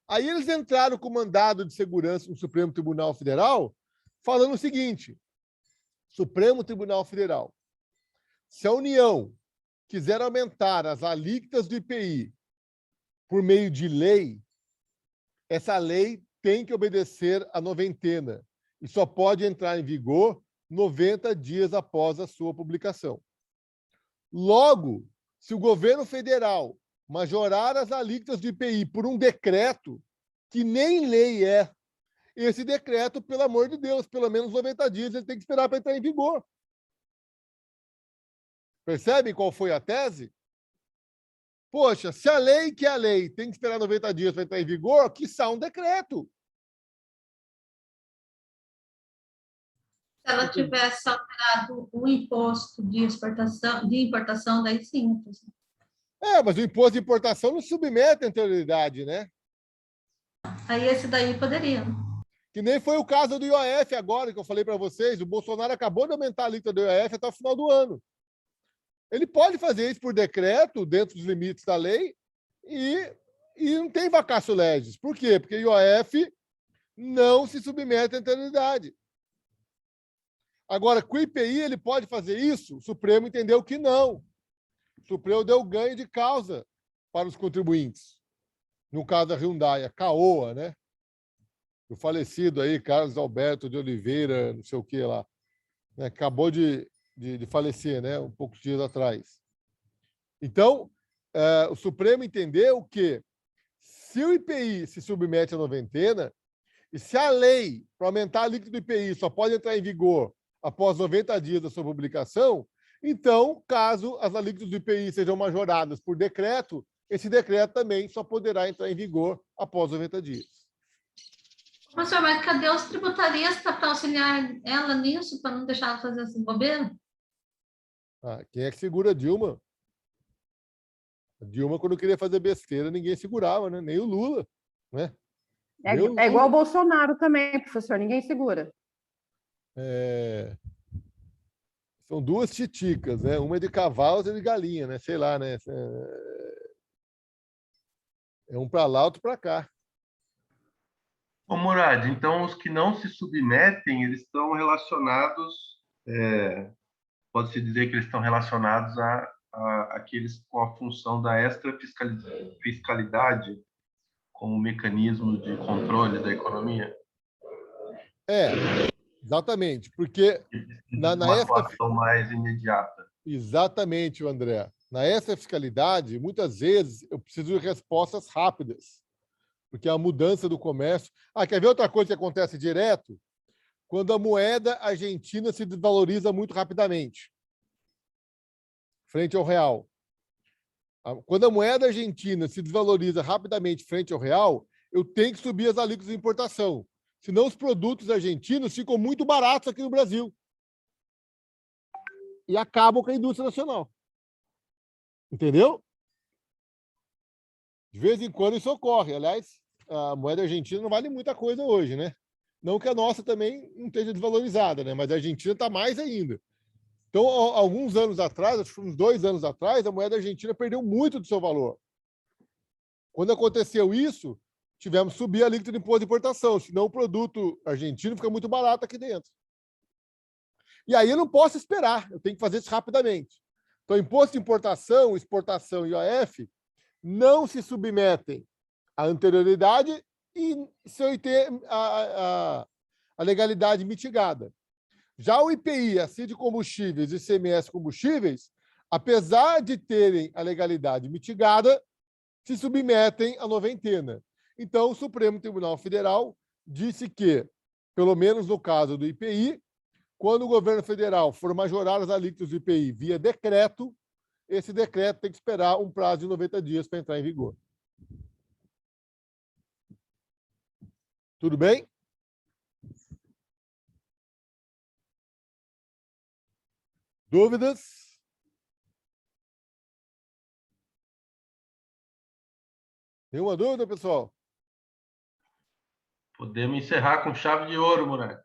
Aí eles entraram com mandado de segurança no Supremo Tribunal Federal, falando o seguinte: Supremo Tribunal Federal, se a União quiser aumentar as alíquotas do IPI por meio de lei, essa lei tem que obedecer à noventena e só pode entrar em vigor 90 dias após a sua publicação. Logo, se o governo federal majorar as alíquotas do IPI por um decreto, que nem lei é, esse decreto, pelo amor de Deus, pelo menos 90 dias ele tem que esperar para entrar em vigor. Percebe qual foi a tese? Poxa, se a lei que é a lei tem que esperar 90 dias para entrar em vigor, quiçá um decreto. Se ela tivesse alterado o imposto de exportação, de importação, daí sim. Mas o imposto de importação não submete à anterioridade, né? Aí esse daí poderia. Que nem foi o caso do IOF agora, que eu falei para vocês. O Bolsonaro acabou de aumentar a alíquota do IOF até o final do ano. Ele pode fazer isso por decreto, dentro dos limites da lei, e não tem vacatio legis. Por quê? Porque o IOF não se submete à anterioridade. Agora, com o IPI, ele pode fazer isso? O Supremo entendeu que não. O Supremo deu ganho de causa para os contribuintes. No caso da Hyundai, a Caoa, né? O falecido aí, Carlos Alberto de Oliveira, não sei o que lá. Né? Acabou de falecer, né? Um poucos dias atrás. Então, o Supremo entendeu que se o IPI se submete à noventena, e se a lei para aumentar a alíquota do IPI só pode entrar em vigor após 90 dias da sua publicação, então, caso as alíquotas do IPI sejam majoradas por decreto, esse decreto também só poderá entrar em vigor após 90 dias. Professor, mas cadê os tributaristas para auxiliar ela nisso, para não deixar ela fazer essa bobeira? Quem é que segura a Dilma? A Dilma, quando queria fazer besteira, ninguém segurava, né? Nem o Lula, né? É igual o Bolsonaro também, professor, ninguém segura. São duas titicas, né? Uma é de cavalo, outra é de galinha, né? Sei lá, né? É um para lá, outro para cá. Ô, Murad, então os que não se submetem, eles estão relacionados, pode-se dizer que eles estão relacionados a aqueles com a função da extra-fiscalidade como mecanismo de controle da economia? Exatamente, porque Uma atuação mais imediata. Exatamente, André. Na extra-fiscalidade, muitas vezes eu preciso de respostas rápidas, porque a mudança do comércio. Quer ver outra coisa que acontece direto? Quando a moeda argentina se desvaloriza muito rapidamente, frente ao real. Quando a moeda argentina se desvaloriza rapidamente frente ao real, eu tenho que subir as alíquotas de importação. Senão os produtos argentinos ficam muito baratos aqui no Brasil. E acabam com a indústria nacional. Entendeu? De vez em quando isso ocorre. Aliás, a moeda argentina não vale muita coisa hoje, né? Não que a nossa também não esteja desvalorizada, né? Mas a Argentina está mais ainda. Então, alguns anos atrás, acho que uns 2 anos atrás, a moeda argentina perdeu muito do seu valor. Quando aconteceu isso, tivemos que subir a alíquota de imposto de importação, senão o produto argentino fica muito barato aqui dentro. E aí eu não posso esperar, eu tenho que fazer isso rapidamente. Então, imposto de importação, exportação e IOF não se submetem à anterioridade e se ter a legalidade mitigada. Já o IPI, a CID combustíveis e ICMS combustíveis, apesar de terem a legalidade mitigada, se submetem à noventena. Então, o Supremo Tribunal Federal disse que, pelo menos no caso do IPI, quando o governo federal for majorar as alíquotas do IPI via decreto, esse decreto tem que esperar um prazo de 90 dias para entrar em vigor. Tudo bem? Dúvidas? Nenhuma dúvida, pessoal? Podemos encerrar com chave de ouro, Murad.